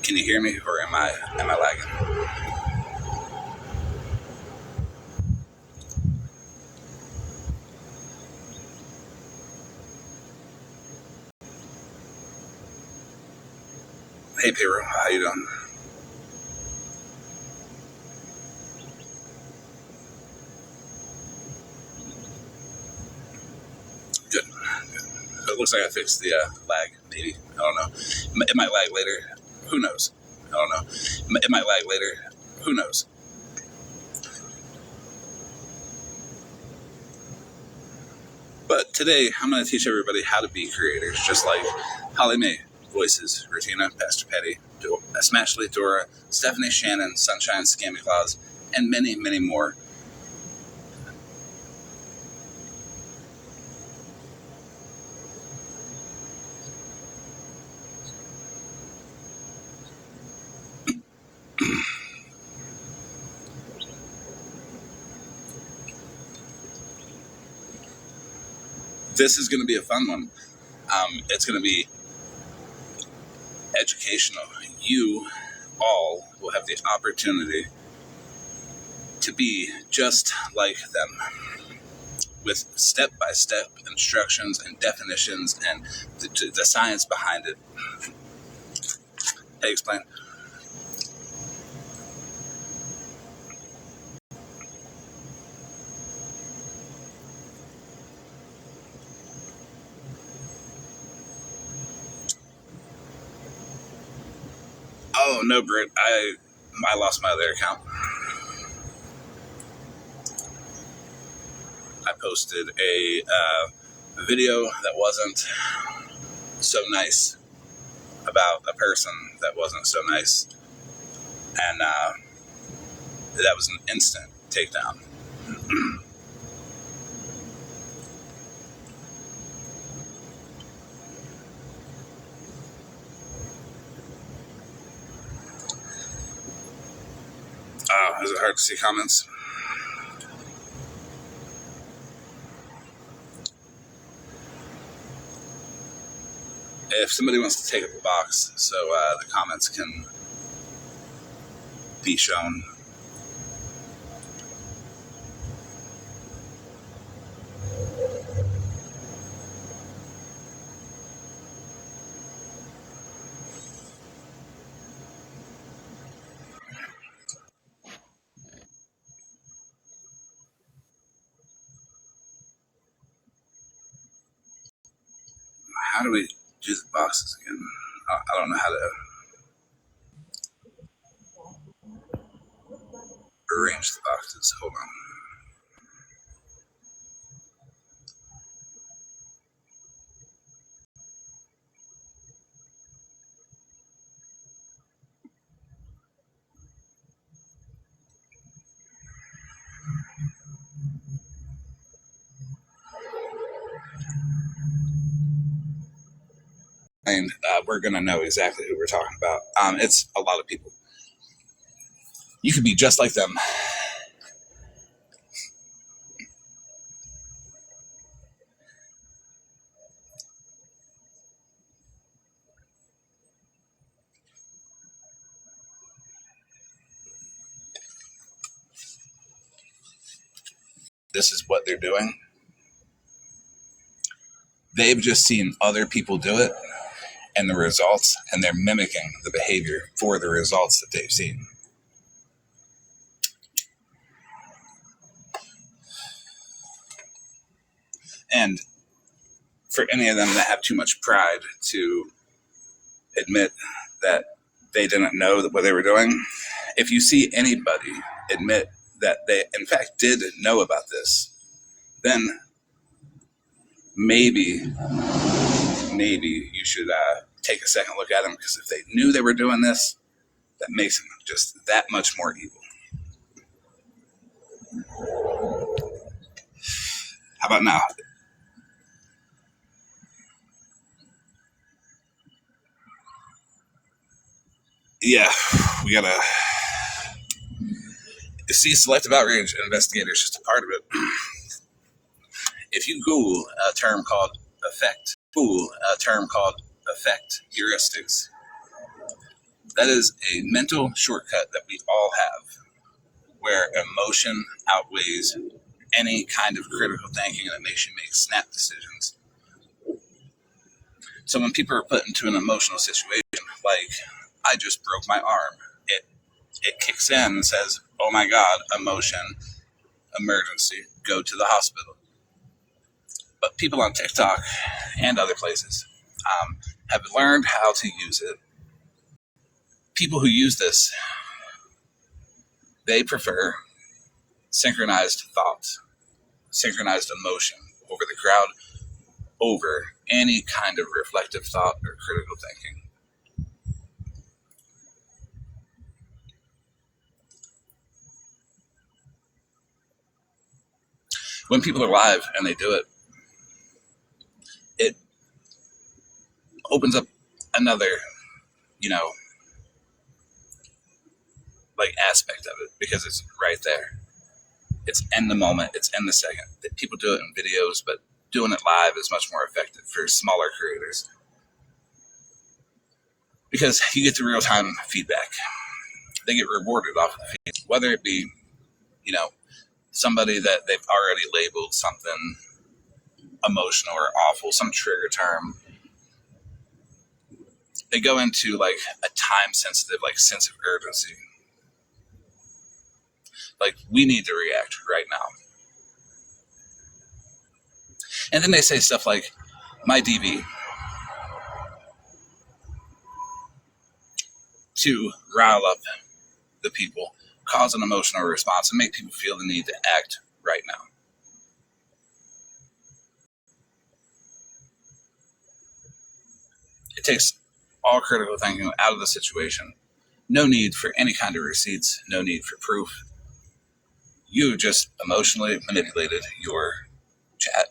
Can you hear me, or am I lagging? Hey, Pedro, how you doing? Good. It looks like I fixed the lag. Maybe, I don't know. It might lag later. Who knows? I don't know. It might lag later. Who knows? But today, I'm going to teach everybody how to be creators, just like Holly Mae, Voices, Regina, Pastor Petty, Smashley, Dora, Stephanie Shannon, Sunshine, Scammy Claus, and many, many more. This is going to be a fun one. It's going to be educational. You all will have the opportunity to be just like them, with step-by-step instructions and definitions and the science behind it. Hey, explain. Oh no, Britt, I lost my other account. I posted a video that wasn't so nice about a person that wasn't so nice, and that was an instant takedown. Is it hard to see comments? If somebody wants to take up the box so the comments can be shown. How do we do the boxes again? I don't know how to arrange the boxes. Hold on. And we're going to know exactly who we're talking about. It's a lot of people. You could be just like them. This is what they're doing. They've just seen other people do it and the results, and they're mimicking the behavior for the results that they've seen. And for any of them that have too much pride to admit that they didn't know what they were doing, if you see anybody admit that they in fact did know about this, then maybe you should take a second look at them, because if they knew they were doing this, that makes them just that much more evil. How about now? Yeah, we gotta see selective outrage investigators, just a part of it. If you Google a term called effect heuristics, That is a mental shortcut that we all have, where emotion outweighs any kind of critical thinking that makes you make snap decisions. So when people are put into an emotional situation, like I just broke my arm, it kicks in and says, oh my God, emotion, emergency, go to the hospital. But people on TikTok and other places have learned how to use it. People who use this, they prefer synchronized thoughts, synchronized emotion over the crowd, over any kind of reflective thought or critical thinking. When people are live and they do it, it opens up another, like aspect of it, because it's right there. It's in the moment. It's in the second. People do it in videos, but doing it live is much more effective for smaller creators, because you get the real-time feedback. They get rewarded off of the feed, whether it be, somebody that they've already labeled something emotional or awful, some trigger term. They go into like a time-sensitive, like sense of urgency. Like, we need to react right now. And then they say stuff like, my DV, to rile up the people, cause an emotional response, and make people feel the need to act right now. It takes all critical thinking out of the situation. No need for any kind of receipts, no need for proof. You just emotionally manipulated your chat.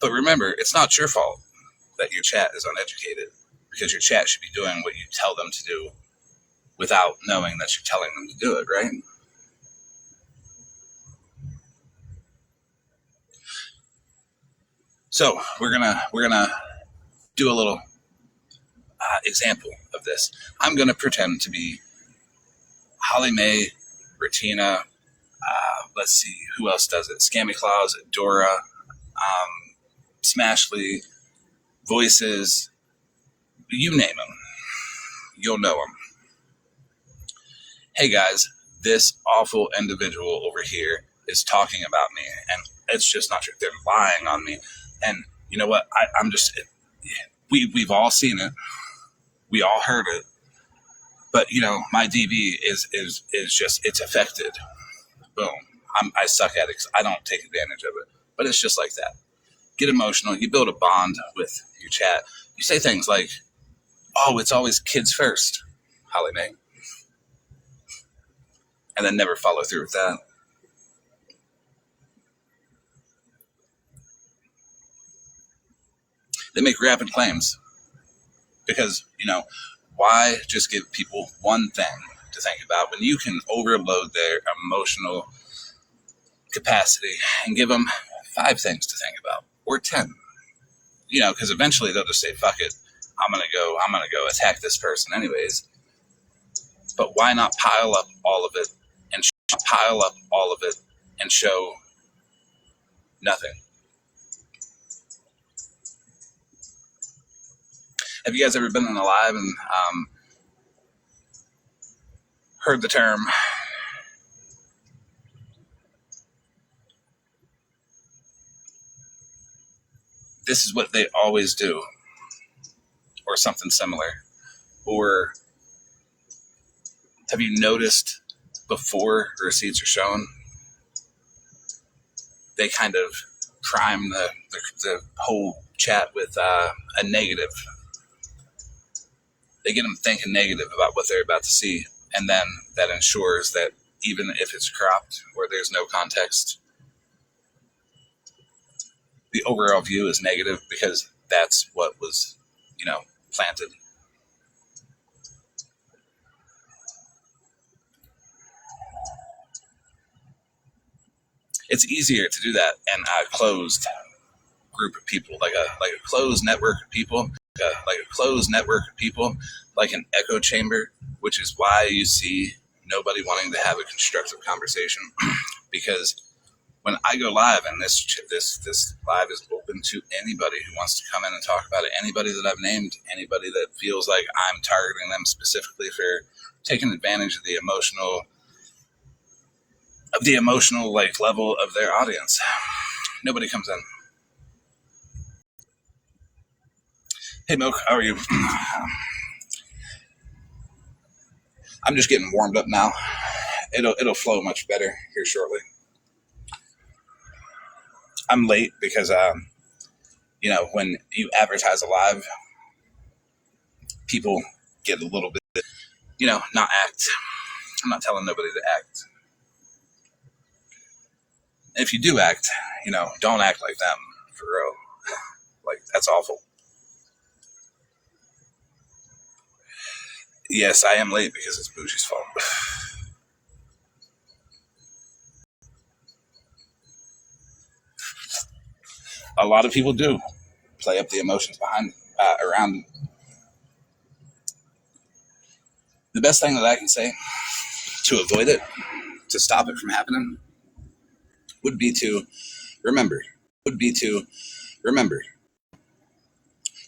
But remember, it's not your fault that your chat is uneducated, because your chat should be doing what you tell them to do without knowing that you're telling them to do it, right? So we're gonna do a little example of this. I'm gonna pretend to be Holly Mae, Retina. Let's see who else does it. Scammy Claus, Dora, Smashly, Voices. You name them, you'll know them. Hey guys, this awful individual over here is talking about me, and it's just not true. They're lying on me, and you know what? We've all seen it, we all heard it, but my DV is just, it's affected. Boom. I suck at it because I don't take advantage of it, but it's just like that. Get emotional. You build a bond with your chat. You say things like, "Oh, it's always kids first, Holly Mae," and then never follow through with that. They make rapid claims because, why just give people one thing to think about when you can overload their emotional capacity and give them 5 things to think about, or 10? Because eventually they'll just say, "Fuck it, I'm gonna go attack this person anyways." But why not pile up all of it and show nothing? Have you guys ever been in a live and heard the term "this is what they always do," or something similar? Or have you noticed before receipts are shown, they kind of prime the whole chat with a negative? They get them thinking negative about what they're about to see, and then that ensures that even if it's cropped or there's no context, the overall view is negative because that's what was, planted. It's easier to do that in a closed group of people, like a closed network of people. like a closed network of people, like an echo chamber, which is why you see nobody wanting to have a constructive conversation. Because when I go live, and this live is open to anybody who wants to come in and talk about it, anybody that I've named, anybody that feels like I'm targeting them specifically for taking advantage of the emotional like level of their audience. Nobody comes in. Hey Milk, how are you? I'm just getting warmed up now. It'll flow much better here shortly. I'm late because when you advertise a live, people get a little bit, not act. I'm not telling nobody to act. And if you do act, don't act like them, for real. Like, that's awful. Yes, I am late because it's Bougie's fault. A lot of people do play up the emotions around. The best thing that I can say to avoid it, to stop it from happening, would be to remember.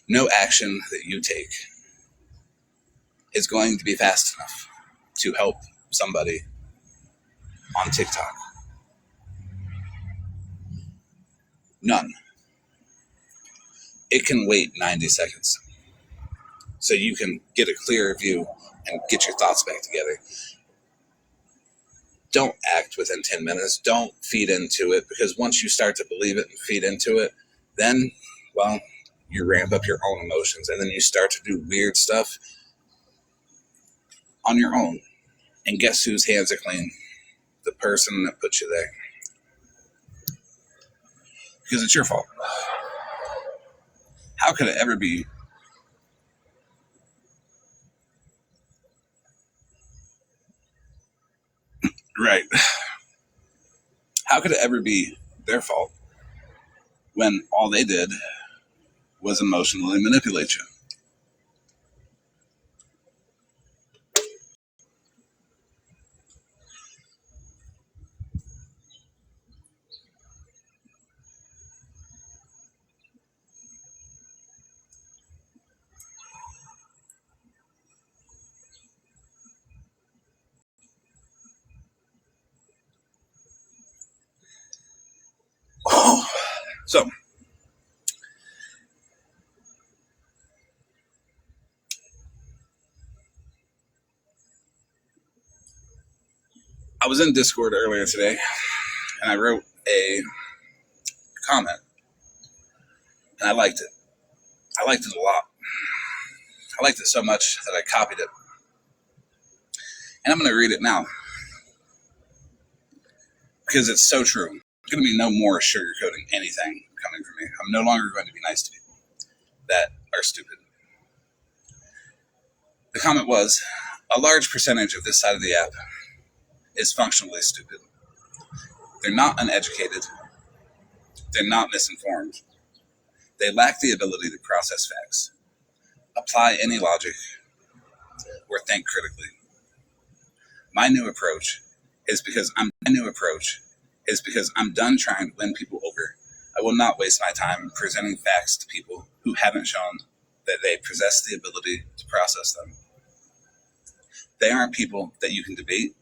No action that you take is going to be fast enough to help somebody on TikTok. None. It can wait 90 seconds so you can get a clearer view and get your thoughts back together. Don't act within 10 minutes. Don't feed into it, because once you start to believe it and feed into it, then, well, you ramp up your own emotions, and then you start to do weird stuff on your own. And guess whose hands are clean? The person that put you there. Because it's your fault. How could it ever be right? How could it ever be their fault when all they did was emotionally manipulate you? Oh, so I was in Discord earlier today, and I wrote a comment, and I liked it. I liked it a lot. I liked it so much that I copied it. And I'm going to read it now, because it's so true. There's going to be no more sugarcoating anything coming from me. I'm no longer going to be nice to people that are stupid. The comment was, a large percentage of this side of the app is functionally stupid. They're not uneducated. They're not misinformed. They lack the ability to process facts, apply any logic, or think critically. My new approach is because I'm done trying to win people over. I will not waste my time presenting facts to people who haven't shown that they possess the ability to process them. They aren't people that you can debate.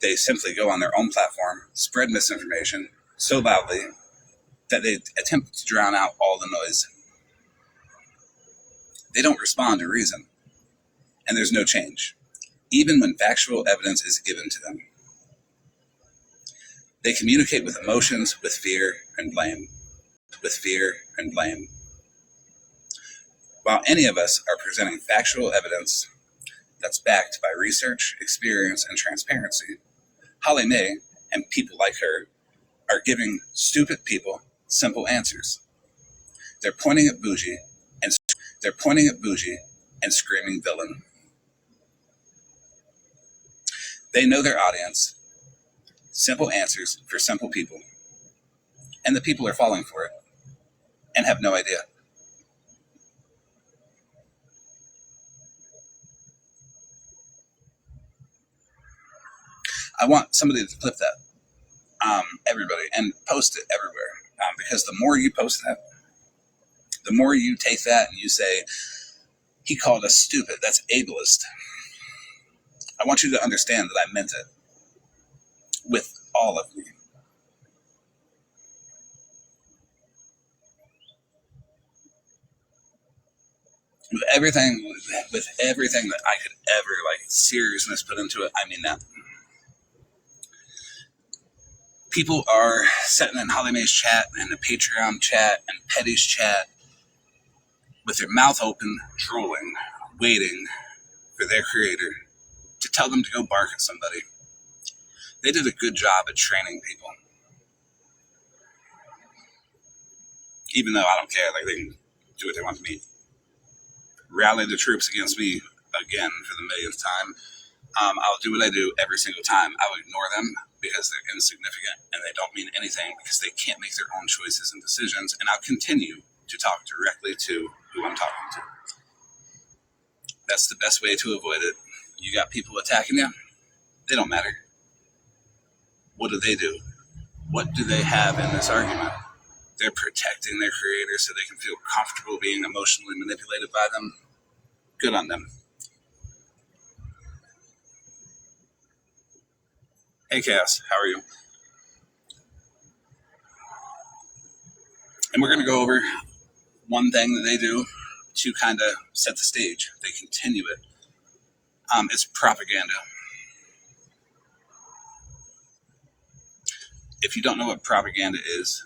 They simply go on their own platform, spread misinformation so loudly that they attempt to drown out all the noise. They don't respond to reason, and there's no change, even when factual evidence is given to them. They communicate with emotions, with fear and blame. While any of us are presenting factual evidence that's backed by research, experience, and transparency, Holly May and people like her are giving stupid people simple answers. They're pointing at Bougie and screaming villain. They know their audience. Simple answers for simple people. And the people are falling for it and have no idea. I want somebody to clip that, everybody, and post it everywhere. Because the more you post that, the more you take that and you say, he called us stupid, that's ableist. I want you to understand that I meant it with all of me. With everything that I could ever, seriousness put into it, I mean that. People are sitting in Holly Mae's chat and the Patreon chat and Petty's chat with their mouth open, drooling, waiting for their creator to tell them to go bark at somebody. They did a good job at training people. Even though I don't care, they can do what they want to me. Rally the troops against me again for the millionth time. I'll do what I do every single time. I'll ignore them because they're insignificant and they don't mean anything because they can't make their own choices and decisions. And I'll continue to talk directly to who I'm talking to. That's the best way to avoid it. You got people attacking you. They don't matter. What do? What do they have in this argument? They're protecting their creators so they can feel comfortable being emotionally manipulated by them. Good on them. Hey, Chaos, how are you? And we're going to go over one thing that they do to kind of set the stage. They continue it. It's propaganda. If you don't know what propaganda is,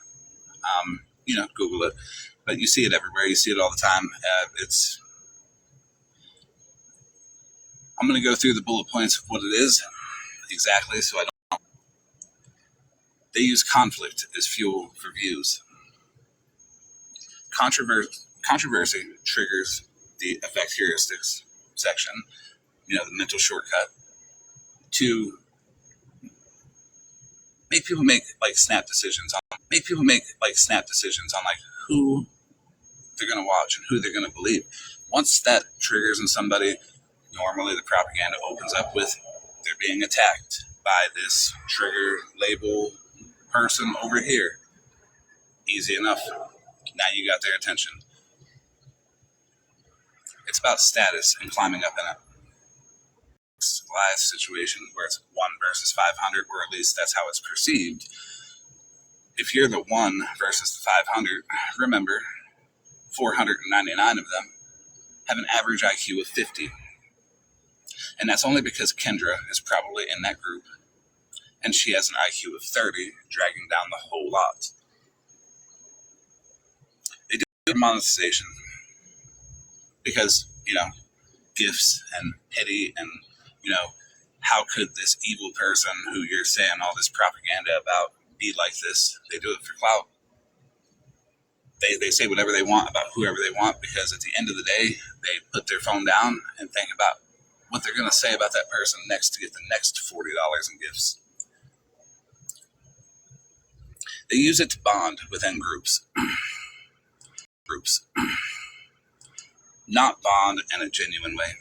Google it. But you see it everywhere. You see it all the time. I'm going to go through the bullet points of what it is exactly, so I don't. They use conflict as fuel for views. Controversy triggers the effect heuristics section, the mental shortcut, to make people make snap decisions on who they're going to watch and who they're going to believe. Once that triggers in somebody, normally the propaganda opens up with they're being attacked by this trigger label person over here. Easy enough. Now you got their attention. It's about status and climbing up in a live situation where it's 1 versus 500, or at least that's how it's perceived. If you're the 1 versus the 500, remember, 499 of them have an average IQ of 50. And that's only because Kendra is probably in that group, and she has an IQ of 30, dragging down the whole lot. They do monetization because, gifts and pity and, how could this evil person who you're saying all this propaganda about be like this? They do it for clout. They say whatever they want about whoever they want because at the end of the day, they put their phone down and think about what they're going to say about that person next to get the next $40 in gifts. They use it to bond within groups. Not bond in a genuine way,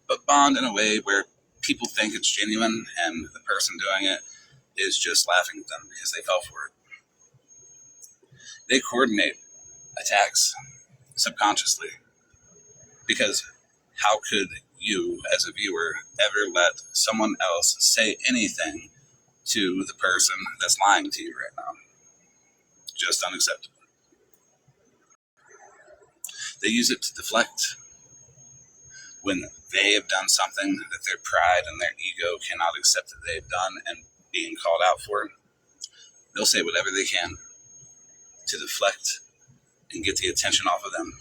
but bond in a way where people think it's genuine and the person doing it is just laughing at them because they fell for it. They coordinate attacks subconsciously because how could you as a viewer ever let someone else say anything to the person that's lying to you right now? Just unacceptable. They use it to deflect. When they have done something that their pride and their ego cannot accept that they've done and being called out for, they'll say whatever they can to deflect and get the attention off of them.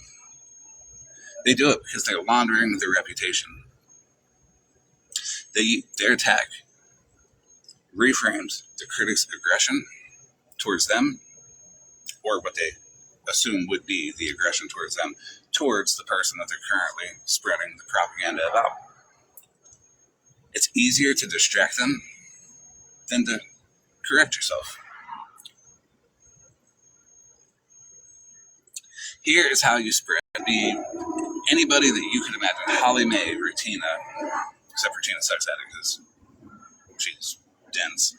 They do it because they're laundering their reputation. Their attack reframes the critic's aggression towards them, or what they assume would be the aggression towards them, towards the person that they're currently spreading the propaganda about. It's easier to distract them than to correct yourself. Here is how you spread. Anybody that you could imagine, Holly Mae or Tina, except for Tina Sucks at it because she's dense.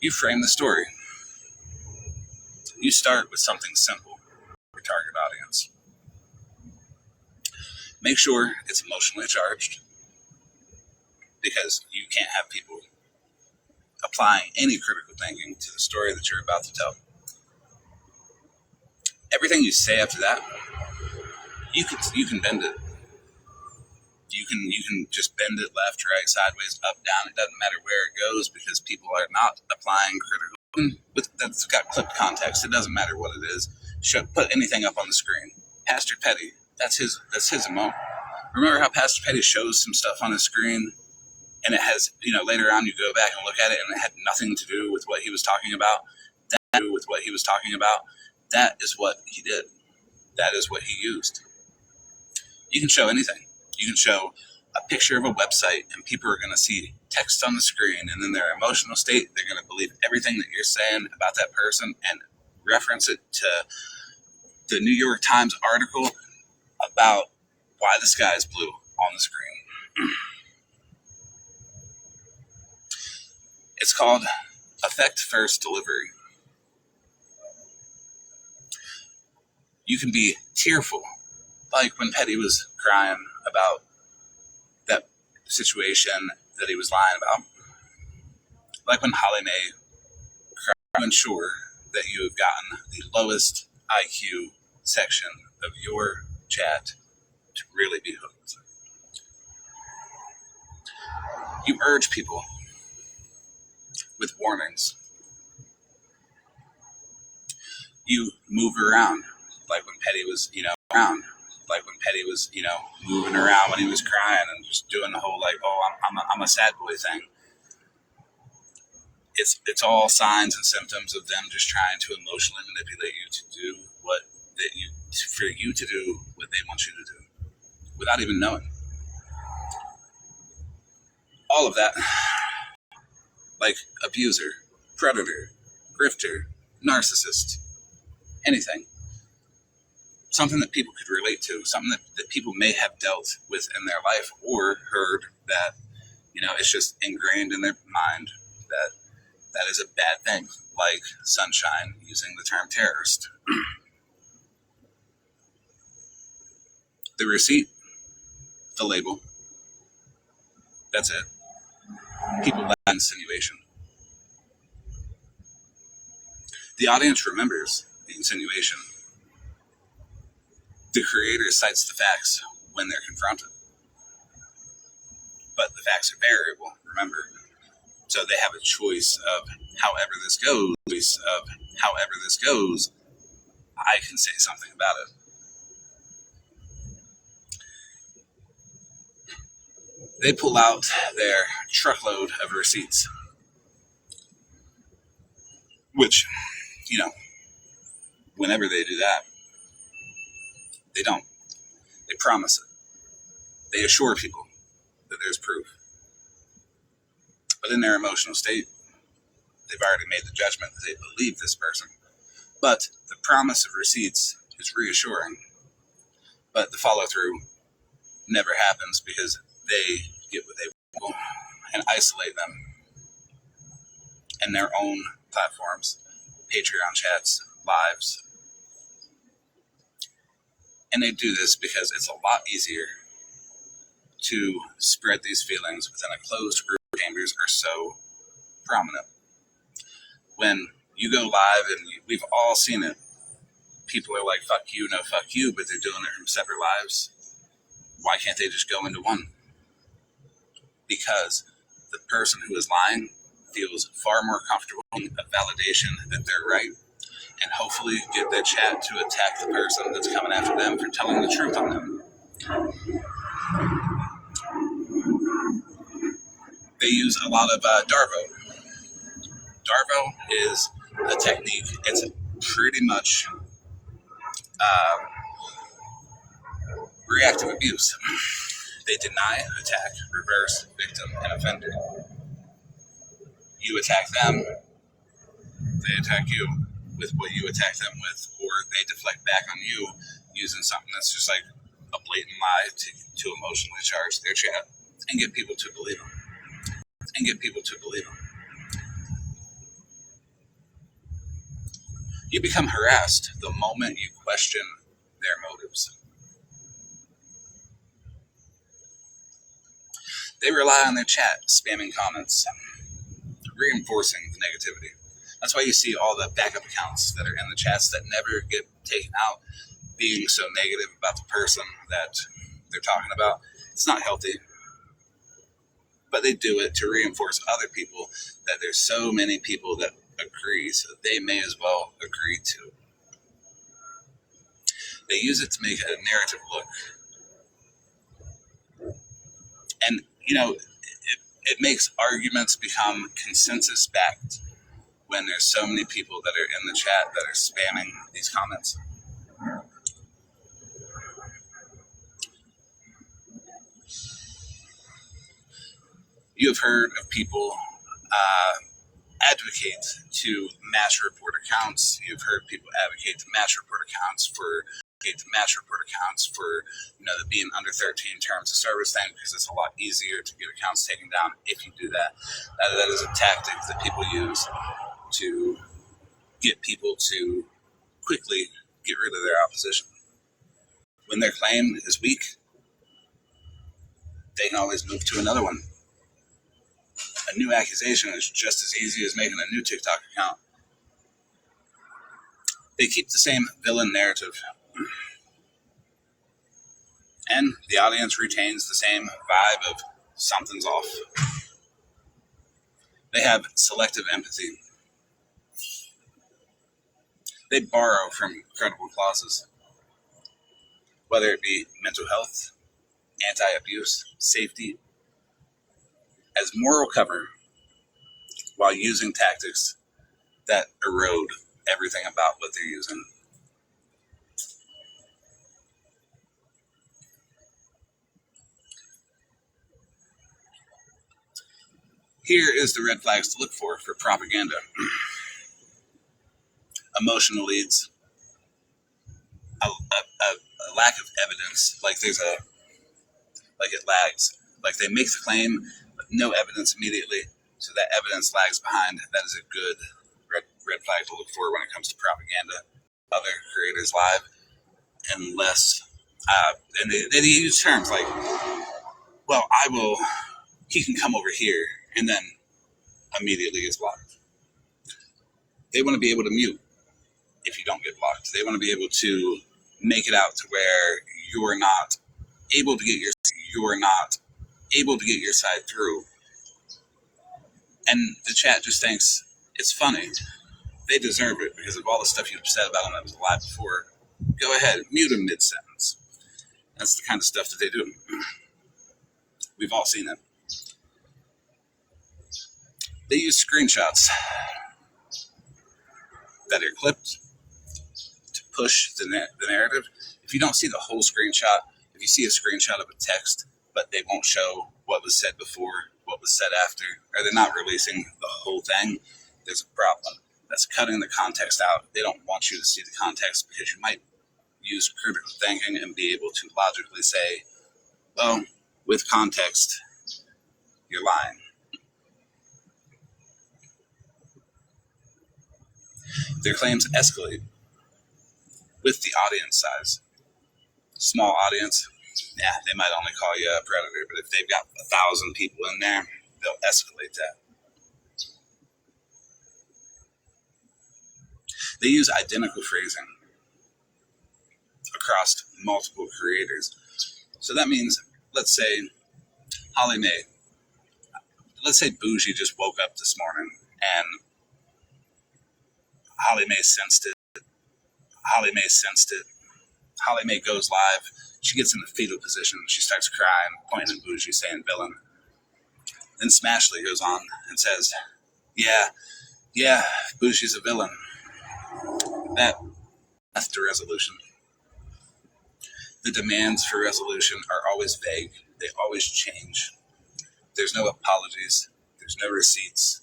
You frame the story. You start with something simple for your target audience. Make sure it's emotionally charged, because you can't have people applying any critical thinking to the story that you're about to tell. Everything you say after that, you can bend it. You can just bend it left, right, sideways, up, down. It doesn't matter where it goes, because people are not applying critical. That's got clipped context. It doesn't matter what it is. Put anything up on the screen. Pastor Petty, that's his emotion. Remember how Pastor Petty shows some stuff on his screen, and it has, later on you go back and look at it, and it had nothing to do with what he was talking about. That is what he did. That is what he used. You can show anything. You can show a picture of a website, and people are going to see text on the screen, and in their emotional state, they're going to believe everything that you're saying about that person and reference it to the New York Times article about why the sky is blue on the screen. It's called effect first delivery. You can be tearful, like when Petty was crying about that situation that he was lying about. Like when Holly Mae cried to ensure that you have gotten the lowest IQ section of your chat to really be hooked. You urge people with warnings. You move around, like when Petty was, around. Like when Petty was, moving around when he was crying and just doing the whole I'm a sad boy thing. It's all signs and symptoms of them just trying to emotionally manipulate you to do for you to do what they want you to do, without even knowing. All of that, like abuser, predator, grifter, narcissist, anything. Something that people could relate to, something that people may have dealt with in their life, or heard that, it's just ingrained in their mind that is a bad thing, like Sunshine using the term terrorist. The receipt, the label, that's it. People lack insinuation. The audience remembers the insinuation. The creator cites the facts when they're confronted. But the facts are variable, remember. So they have a choice of however this goes, I can say something about it. They pull out their truckload of receipts, which, whenever they do that, they don't. They promise it. They assure people that there's proof. But in their emotional state, they've already made the judgment that they believe this person. But the promise of receipts is reassuring. But the follow-through never happens, because they get what they want and isolate them in their own platforms, Patreon chats, lives. And they do this because it's a lot easier to spread these feelings within a closed group. Chambers are so prominent. When you go live, and we've all seen it, people are like, fuck you, no fuck you, but they're doing it from separate lives. Why can't they just go into one? Because the person who is lying feels far more comfortable in a validation that they're right, and hopefully get their chat to attack the person that's coming after them for telling the truth on them. They use a lot of Darvo. Darvo is a technique. It's pretty much reactive abuse. They deny, attack, reverse, victim, and offender. You attack them, they attack you with what you attack them with, or they deflect back on you using something that's just like a blatant lie to emotionally charge their chat. and get people to believe them. And get people to believe them. You become harassed the moment you question their motives. They rely on their chat, spamming comments, reinforcing the negativity. That's why you see all the backup accounts that are in the chats that never get taken out, being so negative about the person that they're talking about. It's not healthy. But they do it to reinforce other people that there's so many people that agree, so they may as well agree to. They use it to make a narrative look. And, it makes arguments become consensus-backed when there's so many people that are in the chat that are spamming these comments. You have heard of people advocate to match report accounts. You've heard people advocate to match report accounts for the being under 13 terms of service thing, because it's a lot easier to get accounts taken down if you do that. That is a tactic that people use to get people to quickly get rid of their opposition. When their claim is weak, they can always move to another one. A new accusation is just as easy as making a new TikTok account. They keep the same villain narrative. And the audience retains the same vibe of something's off. They have selective empathy. They borrow from credible clauses, whether it be mental health, anti-abuse, safety, as moral cover, while using tactics that erode everything about what they're using. Here is the red flags to look for propaganda. Emotional leads, a lack of evidence, like it lags. Like they make the claim, but no evidence immediately, so that evidence lags behind. That is a good red flag to look for when it comes to propaganda. Other creators live, unless, and they use terms like, well, he can come over here, and then immediately gets blocked. They want to be able to mute if you don't get blocked. They want to be able to make it out to where you're not able to get your side through. And the chat just thinks it's funny. They deserve it because of all the stuff you've said about them that was live before. Go ahead, mute them mid-sentence. That's the kind of stuff that they do. We've all seen it. They use screenshots that are clipped to push the narrative. If you don't see the whole screenshot, if you see a screenshot of a text, but they won't show what was said before, what was said after, or they're not releasing the whole thing, there's a problem. That's cutting the context out. They don't want you to see the context because you might use critical thinking and be able to logically say, well, with context, you're lying. Their claims escalate with the audience size. Small audience, they might only call you a predator, but if they've got 1,000 people in there, they'll escalate that. They use identical phrasing across multiple creators. So that means, let's say Holly Mae, let's say Bougie just woke up this morning and Holly Mae sensed it. Holly Mae goes live. She gets in the fetal position. She starts crying, pointing at Bougie, saying villain. Then Smashley goes on and says, yeah, Bougie's a villain. That's the resolution. The demands for resolution are always vague. They always change. There's no apologies. There's no receipts.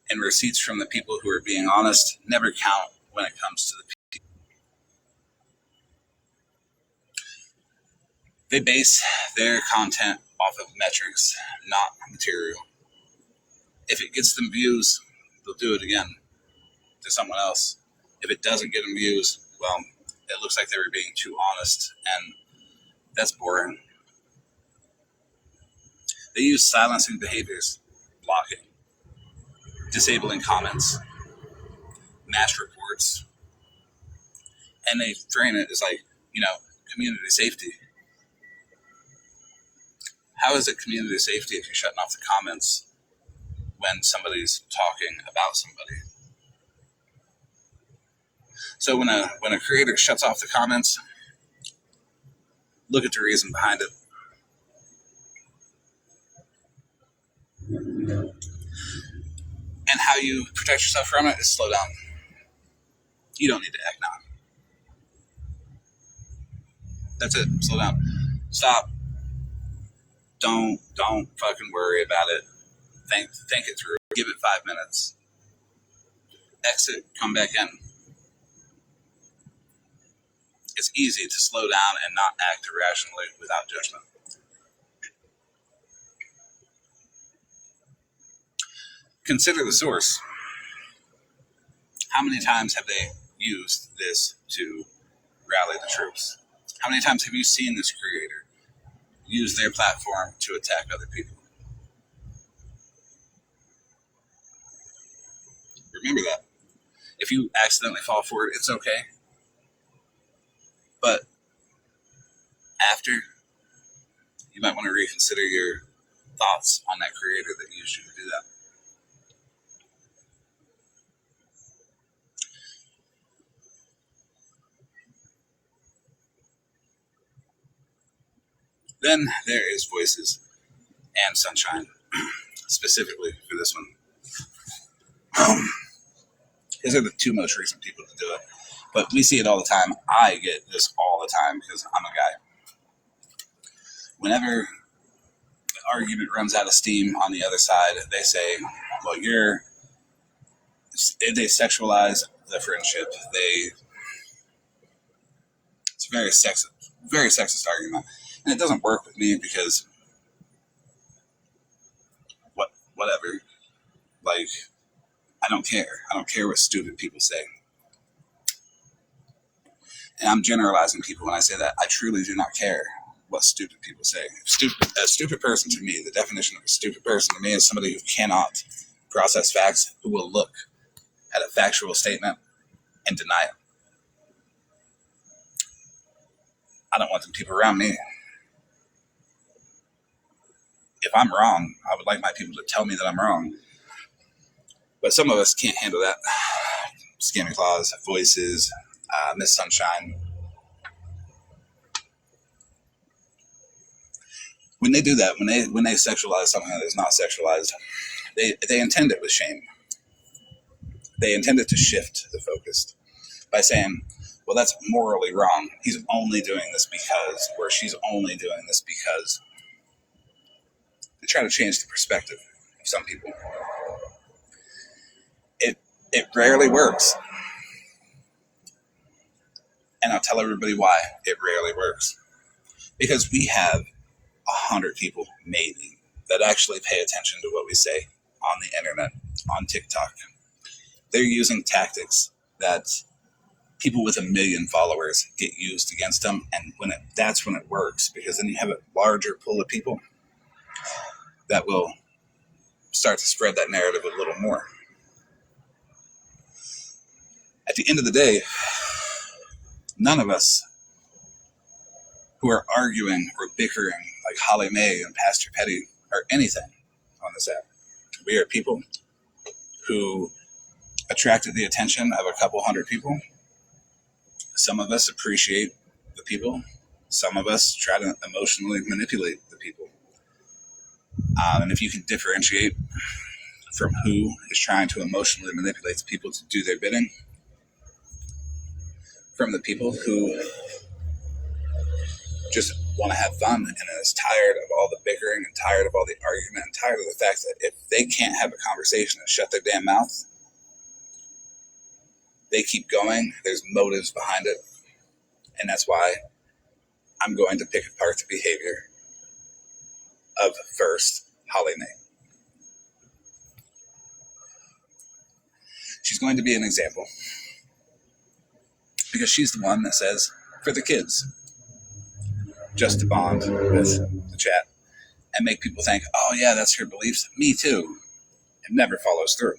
And receipts from the people who are being honest never count when it comes to the people. They base their content off of metrics, not material. If it gets them views, they'll do it again to someone else. If it doesn't get them views, well, it looks like they were being too honest, and that's boring. They use silencing behaviors, blocking, disabling comments, mass reports, and they frame it as like, community safety. How is it community safety if you're shutting off the comments when somebody's talking about somebody? So when a creator shuts off the comments, look at the reason behind it. And how you protect yourself from it is slow down. You don't need to act now. That's it. Slow down. Stop. Don't fucking worry about it. Think it through. Give it 5 minutes. Exit. Come back in. It's easy to slow down and not act irrationally without judgment. Consider the source. How many times have they used this to rally the troops? How many times have you seen this creator use their platform to attack other people? Remember that. If you accidentally fall for it, it's okay. But after, you might want to reconsider your thoughts on that creator that used you to do that. Then there is Voices and Sunshine, specifically for this one. These are the two most recent people to do it. But we see it all the time. I get this all the time because I'm a guy. Whenever the argument runs out of steam on the other side, they say, well, they sexualize the friendship. It's a very sexist argument. And it doesn't work with me because whatever. Like, I don't care. I don't care what stupid people say. And I'm generalizing people when I say that. I truly do not care what stupid people say. A stupid person to me, the definition of a stupid person to me is somebody who cannot process facts, who will look at a factual statement and deny it. I don't want them people around me. If I'm wrong, I would like my people to tell me that I'm wrong. But some of us can't handle that. Scammy Claus, Voices, Miss Sunshine. When they do that, when they sexualize something that is not sexualized, they intend it with shame. They intend it to shift the focus by saying, well, that's morally wrong. He's only doing this because, or she's only doing this because. They try to change the perspective of some people. It rarely works. And I'll tell everybody why it rarely works. Because we have 100 people, maybe, that actually pay attention to what we say on the internet, on TikTok. They're using tactics that people with 1 million followers get used against them, and that's when it works, because then you have a larger pool of people that will start to spread that narrative a little more. At the end of the day, none of us who are arguing or bickering like Holly May and Pastor Petty are anything on this app. We are people who attracted the attention of a couple hundred people. Some of us appreciate the people. Some of us try to emotionally manipulate the people. And if you can differentiate from who is trying to emotionally manipulate the people to do their bidding, from the people who just want to have fun and is tired of all the bickering and tired of all the argument and tired of the fact that if they can't have a conversation and shut their damn mouth, they keep going. There's motives behind it. And that's why I'm going to pick apart the behavior of first Holly Mae. She's going to be an example because she's the one that says, for the kids, just to bond with the chat and make people think, oh yeah, that's her beliefs, me too. It never follows through.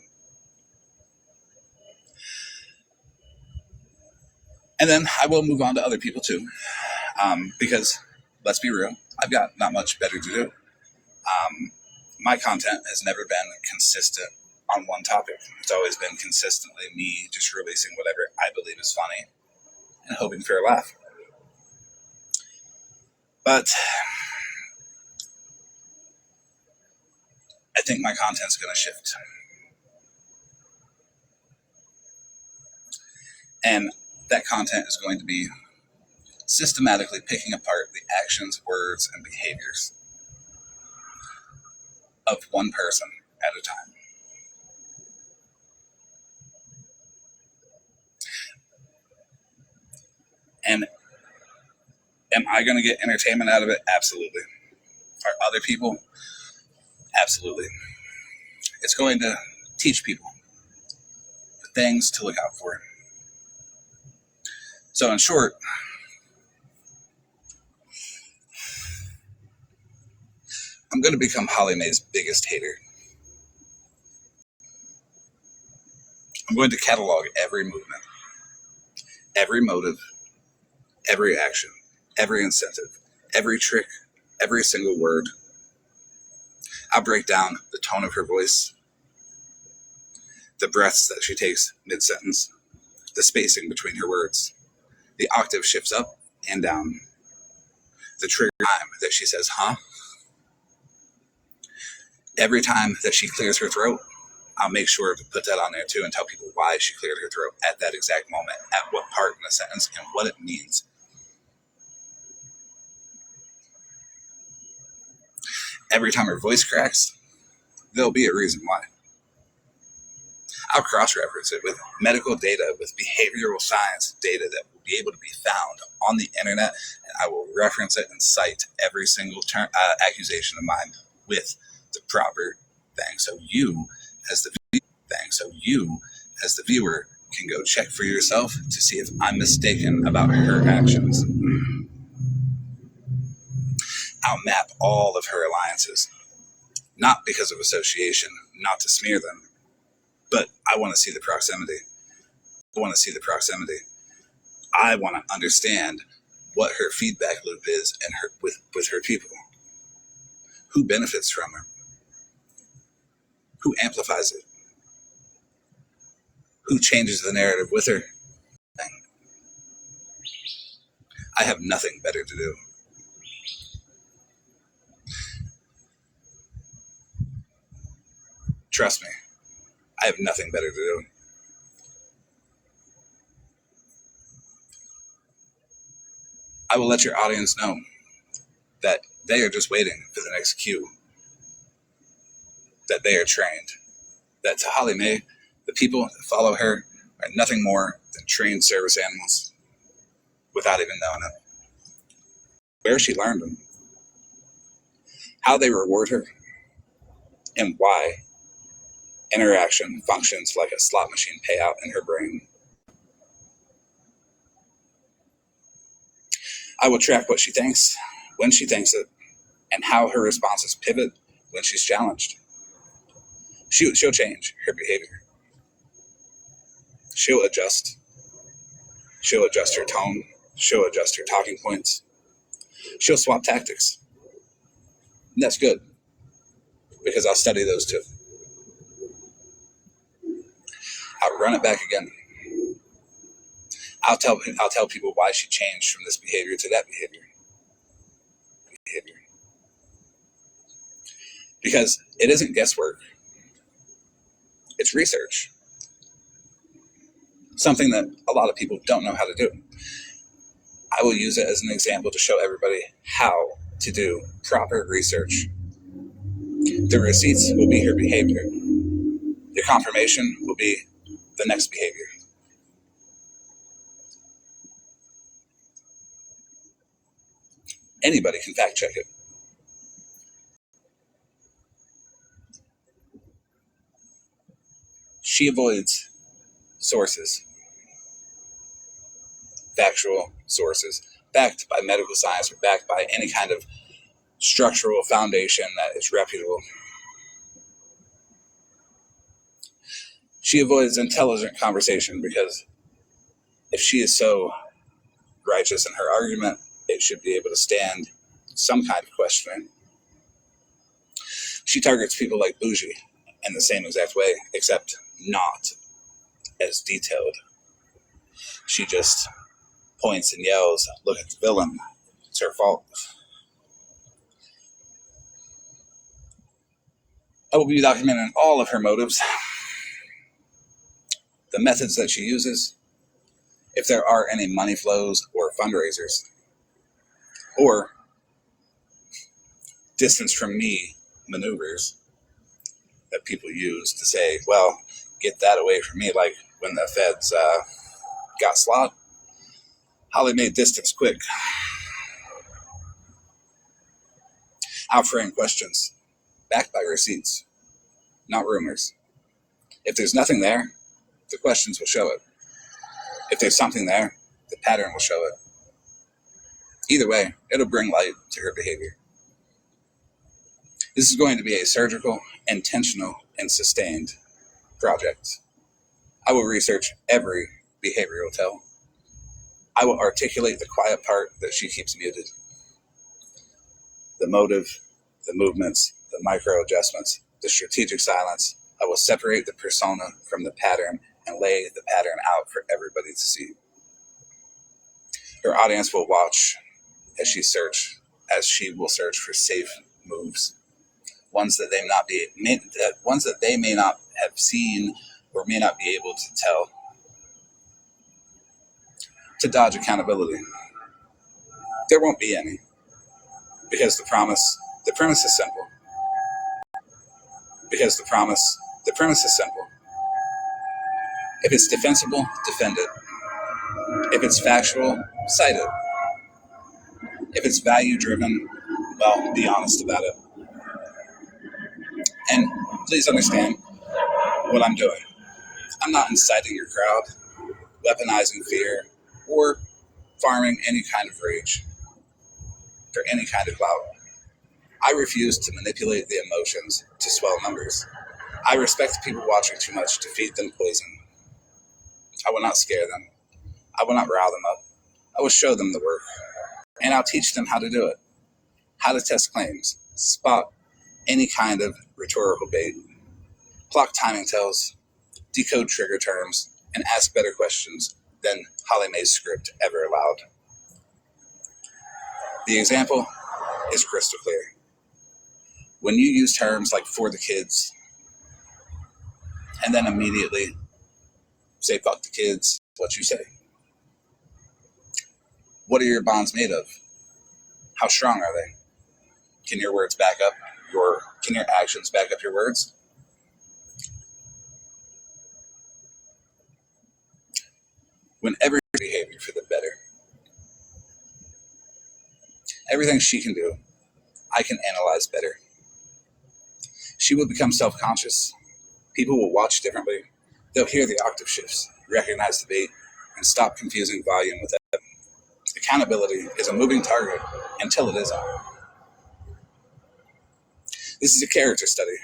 And then I will move on to other people too, because let's be real, I've got not much better to do. My content has never been consistent on one topic. It's always been consistently me just releasing whatever I believe is funny and hoping for a laugh. But I think my content's going to shift. And that content is going to be systematically picking apart the actions, words, and behaviors of one person at a time. And am I going to get entertainment out of it? Absolutely. Are other people? Absolutely. It's going to teach people the things to look out for. So in short, I'm going to become Holly Mae's biggest hater. I'm going to catalog every movement, every motive, every action, every incentive, every trick, every single word. I'll break down the tone of her voice, the breaths that she takes mid-sentence, the spacing between her words, the octave shifts up and down, the trigger time that she says, huh? Every time that she clears her throat, I'll make sure to put that on there too and tell people why she cleared her throat at that exact moment, at what part in the sentence, and what it means. Every time her voice cracks, there'll be a reason why. I'll cross-reference it with medical data, with behavioral science data that will be able to be found on the internet, and I will reference it and cite every single accusation of mine with the proper thing. So you, as the viewer, can go check for yourself to see if I'm mistaken about her actions. I'll map all of her alliances, not because of association, not to smear them, but I want to see the proximity. I want to understand what her feedback loop is and with her people. Who benefits from her? Who amplifies it? Who changes the narrative with her? I have nothing better to do. Trust me, I have nothing better to do. I will let your audience know that they are just waiting for the next cue, that they are trained, that to Holly Mae, the people that follow her are nothing more than trained service animals without even knowing it. Where she learned them, how they reward her, and why interaction functions like a slot machine payout in her brain. I will track what she thinks, when she thinks it, and how her responses pivot when she's challenged. She'll change her behavior. She'll adjust. She'll adjust her tone. She'll adjust her talking points. She'll swap tactics. And that's good, because I'll study those too. I'll run it back again. I'll tell people why she changed from this behavior to that behavior. Because it isn't guesswork. It's research. Something that a lot of people don't know how to do. I will use it as an example to show everybody how to do proper research. The receipts will be her behavior. The confirmation will be the next behavior. Anybody can fact check it. She avoids sources, factual sources, backed by medical science or backed by any kind of structural foundation that is reputable. She avoids intelligent conversation because if she is so righteous in her argument, it should be able to stand some kind of questioning. She targets people like Bougie in the same exact way, except not as detailed. She just points and yells, "Look at the villain. It's her fault." I will be documenting all of her motives, the methods that she uses, if there are any money flows or fundraisers, or distance from me maneuvers that people use to say, well, get that away from me, like when the feds got slaughtered. Holly made distance quick. I'll frame questions, backed by receipts, not rumors. If there's nothing there, the questions will show it. If there's something there, the pattern will show it. Either way, it'll bring light to her behavior. This is going to be a surgical, intentional, and sustained project. I will research every behavioral tell. I will articulate the quiet part that she keeps muted. The motive, the movements, the micro adjustments, the strategic silence. I will separate the persona from the pattern and lay the pattern out for everybody to see. Her audience will watch as she will search for safe moves, ones that they may not have seen or may not be able to tell, to dodge accountability. There won't be any, because the premise is simple. The premise is simple. If it's defensible, defend it. If it's factual, cite it. If it's value-driven, well, be honest about it. And please understand what I'm doing. I'm not inciting your crowd, weaponizing fear, or farming any kind of rage for any kind of clout. I refuse to manipulate the emotions to swell numbers. I respect people watching too much to feed them poison. I will not scare them. I will not rile them up. I will show them the work. And I'll teach them how to do it. How to test claims, spot any kind of rhetorical bait, clock timing tells, decode trigger terms, and ask better questions than Holly Mae's script ever allowed. The example is crystal clear. When you use terms like "for the kids," and then immediately say "fuck the kids," what you say. What are your bonds made of? How strong are they? Can your words back up can your actions back up your words? Whenever behavior for the better. Everything she can do, I can analyze better. She will become self-conscious. People will watch differently. They'll hear the octave shifts, recognize the beat, and stop confusing volume with that. Accountability is a moving target until it isn't. This is a character study,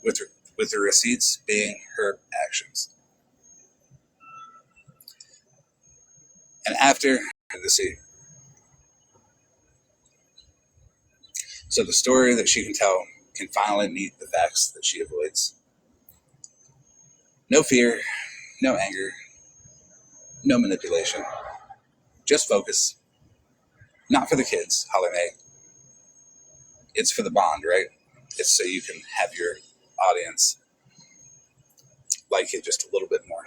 with the receipts being her actions. And after the sea. So the story that she can tell can finally meet the facts that she avoids. No fear, no anger, no manipulation. Just focus. Not for the kids, Holly Mae. It's for the bond, right? It's so you can have your audience like it just a little bit more.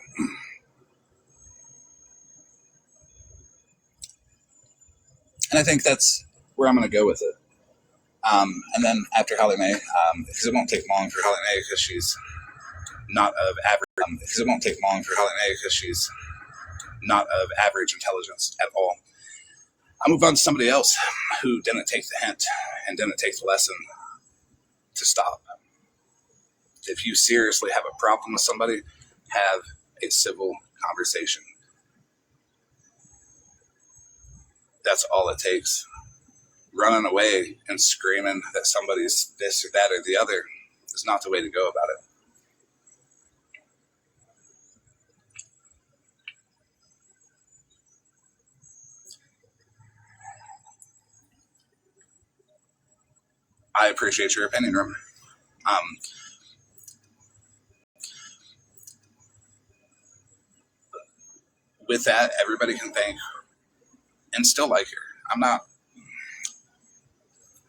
And I think that's where I'm going to go with it. And then after Holly Mae, because it won't take long for Holly Mae because she's not of average intelligence at all. I move on to somebody else who didn't take the hint and didn't take the lesson to stop. If you seriously have a problem with somebody, have a civil conversation. That's all it takes. Running away and screaming that somebody's this or that or the other is not the way to go about it. I appreciate your opinion, Rim. With that, everybody can thank and still like her.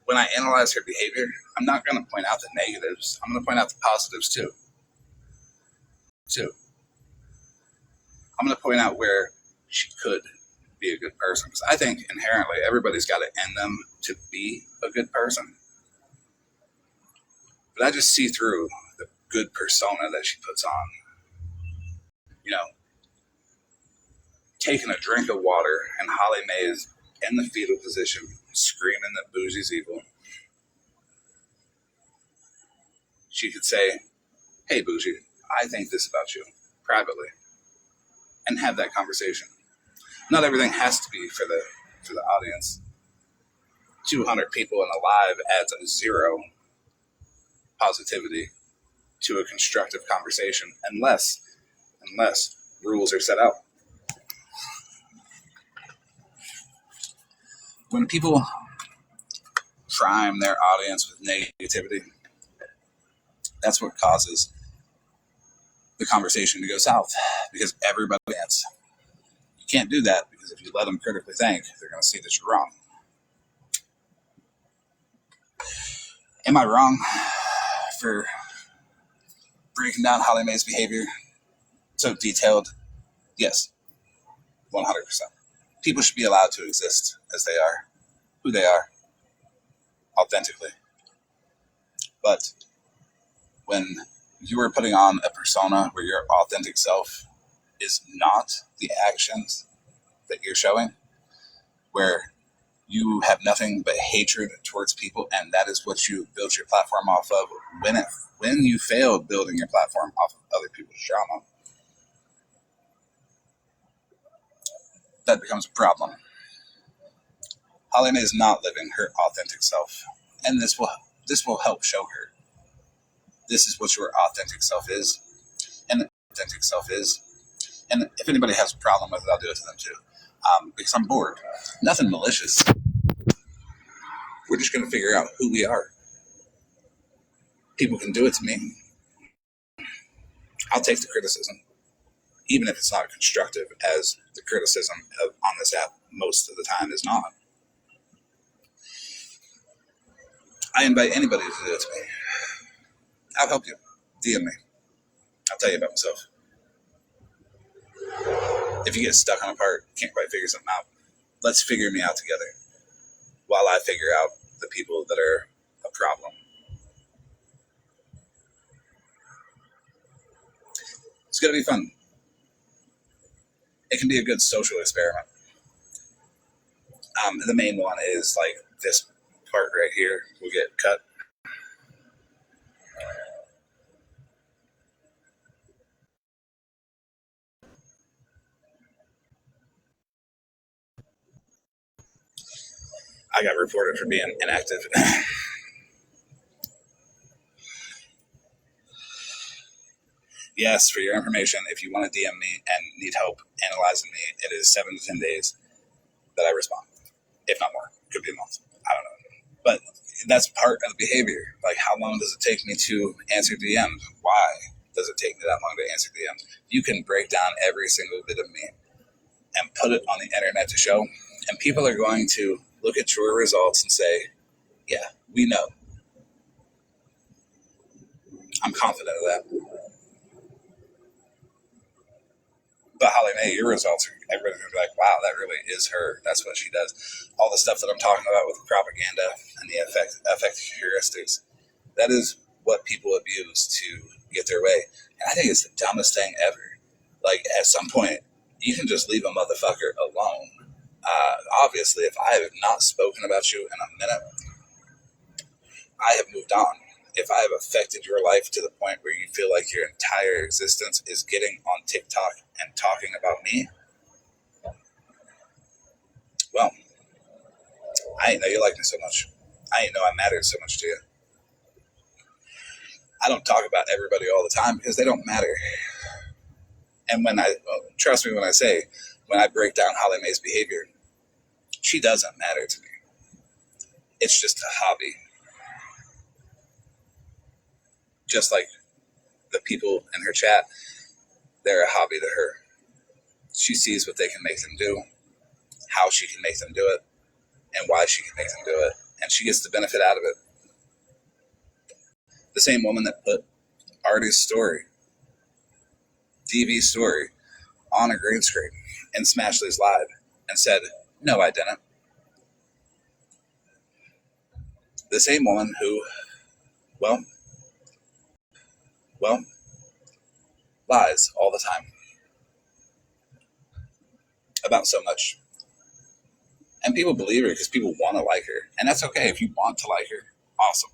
When I analyze her behavior, I'm not going to point out the negatives. I'm going to point out the positives too. I'm going to point out where she could be a good person. Because I think inherently everybody's got it in them to be a good person. But I just see through the good persona that she puts on. You know, taking a drink of water and Holly Mae is in the fetal position, screaming that Bougie's evil. She could say, hey, Bougie, I think this about you, privately, and have that conversation. Not everything has to be for the audience. 200 people in a live adds a zero positivity to a constructive conversation unless rules are set out. When people prime their audience with negativity, that's what causes the conversation to go south, because everybody wins. You can't do that, because if you let them critically think, they're going to see that you're wrong. Am I wrong for breaking down Holly Mae's behavior so detailed? Yes, 100%. People should be allowed to exist as they are, who they are, authentically. But when you are putting on a persona where your authentic self is not the actions that you're showing, where you have nothing but hatred towards people, and that is what you build your platform off of, when you fail building your platform off of other people's drama, that becomes a problem. Holly Mae is not living her authentic self, and this will help show her. This is what your authentic self is, and authentic self is. And if anybody has a problem with it, I'll do it to them too, because I'm bored. Nothing malicious. We're just going to figure out who we are. People can do it to me. I'll take the criticism, even if it's not constructive, as the criticism on this app most of the time is not. I invite anybody to do it to me. I'll help you. DM me. I'll tell you about myself. If you get stuck on a part, can't quite figure something out, let's figure me out together while I figure out the people that are a problem. It's going to be fun. It can be a good social experiment. The main one is like this part right here will get cut. I got reported for being inactive. Yes, for your information, if you want to DM me and need help analyzing me, it is 7 to 10 days that I respond, if not more. Could be a month. I don't know. But that's part of the behavior. Like, how long does it take me to answer DMs? Why does it take me that long to answer DMs? You can break down every single bit of me and put it on the internet to show, and people are going to look at your results and say, yeah, we know. I'm confident of that. But Holly Mae, your results, everybody's going to be like, wow, that really is her. That's what she does. All the stuff that I'm talking about with the propaganda and the affect heuristics, that is what people abuse to get their way. And I think it's the dumbest thing ever. Like, at some point, you can just leave a motherfucker alone. Obviously, if I have not spoken about you in a minute, I have moved on. If I have affected your life to the point where you feel like your entire existence is getting on TikTok and talking about me, well, I didn't know you liked me so much. I didn't know I mattered so much to you. I don't talk about everybody all the time because they don't matter. And trust me when I say, when I break down Holly Mae's behavior, she doesn't matter to me. It's just a hobby. Just like the people in her chat, they're a hobby to her. She sees what they can make them do, how she can make them do it, and why she can make them do it. And she gets the benefit out of it. The same woman that put Artie's story, DV's story, on a green screen in Smashley's Live and said, "No, I didn't." The same woman who, well, lies all the time about so much. And people believe her because people want to like her. And that's okay. If you want to like her, awesome.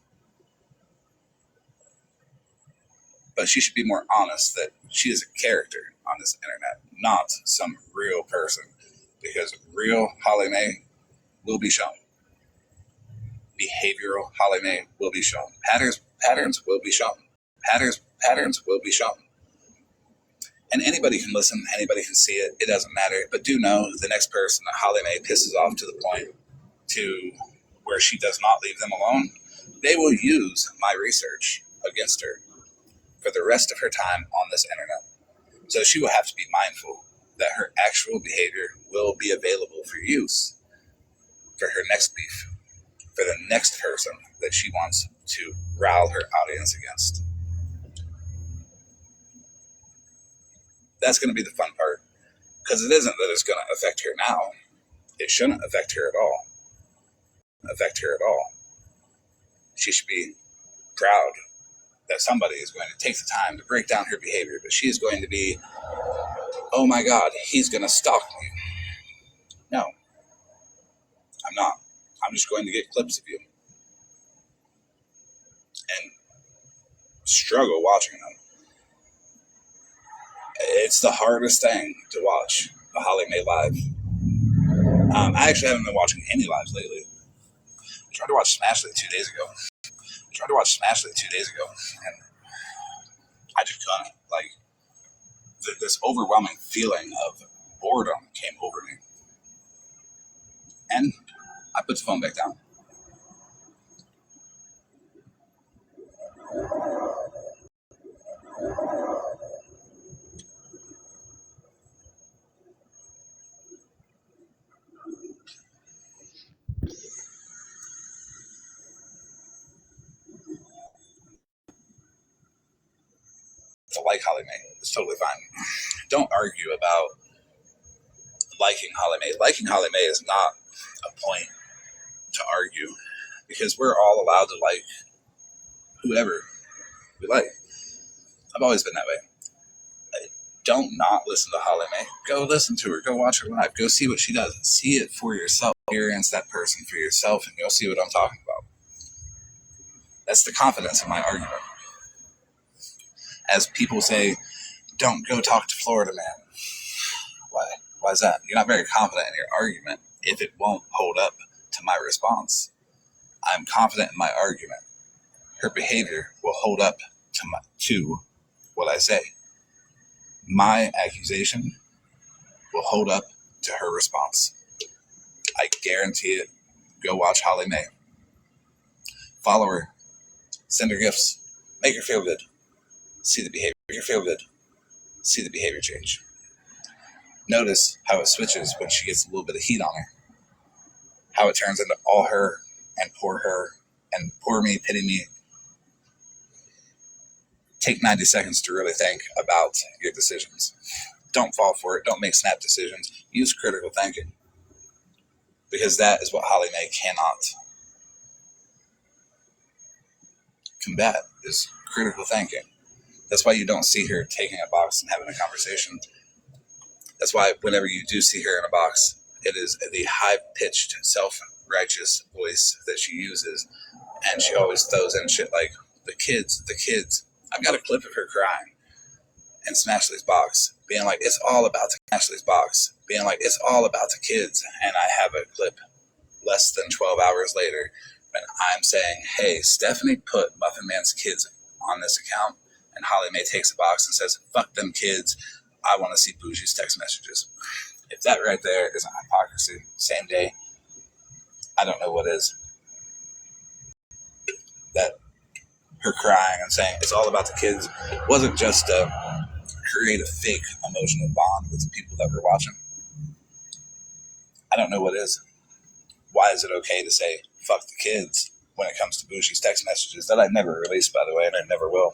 But she should be more honest that she is a character on this internet, not some real person. Because real Holly Mae will be shown. Behavioral Holly Mae will be shown. Patterns will be shown. Patterns will be shown. And anybody can listen, anybody can see it, it doesn't matter. But do know the next person that Holly Mae pisses off to the point to where she does not leave them alone, they will use my research against her for the rest of her time on this internet. So she will have to be mindful that her actual behavior will be available for use for her next beef, for the next person that she wants to rile her audience against. That's going to be the fun part, because it isn't that it's going to affect her now. It shouldn't affect her at all. She should be proud that somebody is going to take the time to break down her behavior, but she is going to be, "Oh my God, he's going to stalk me." No, I'm not. I'm just going to get clips of you and struggle watching them. It's the hardest thing to watch the Holly Mae live. I actually haven't been watching any lives lately. I tried to watch Smashley 2 days ago. And I just couldn't. This overwhelming feeling of boredom came over me. And I put the phone back down. To like Holly Mae, it's totally fine. Don't argue about liking Holly Mae. Liking Holly Mae is not a point to argue, because we're all allowed to like whoever we like. I've always been that way. Don't not listen to Holly Mae. Go listen to her. Go watch her live. Go see what she does. See it for yourself. Experience that person for yourself, and you'll see what I'm talking about. That's the confidence in my argument. As people say, don't go talk to Florida Man. Why? Why is that? You're not very confident in your argument if it won't hold up to my response. I'm confident in my argument. Her behavior will hold up to what I say. My accusation will hold up to her response. I guarantee it. Go watch Holly Mae. Follow her. Send her gifts. Make her feel good. See the behavior. Make her feel good. See the behavior change. Notice how it switches when she gets a little bit of heat on her. How it turns into all her and poor me, pity me. Take 90 seconds to really think about your decisions. Don't fall for it. Don't make snap decisions. Use critical thinking. Because that is what Holly Mae cannot combat, is critical thinking. That's why you don't see her taking a box and having a conversation. That's why whenever you do see her in a box It is the high-pitched, self-righteous voice that she uses, and she always throws in shit like, the kids, the kids. I've got a clip of her crying in Smashley's box, being like, it's all about Smashley's box, being like, it's all about the kids. And I have a clip less than 12 hours later when I'm saying, hey, Stephanie put Muffin Man's kids on this account, and Holly Mae takes a box and says, fuck them kids, I want to see Bougie's text messages. If that right there isn't hypocrisy, same day, I don't know what is. That her crying and saying it's all about the kids wasn't just to create a fake emotional bond with the people that were watching. I don't know what is. Why is it okay to say fuck the kids when it comes to Bougie's text messages that I never released, by the way, and I never will?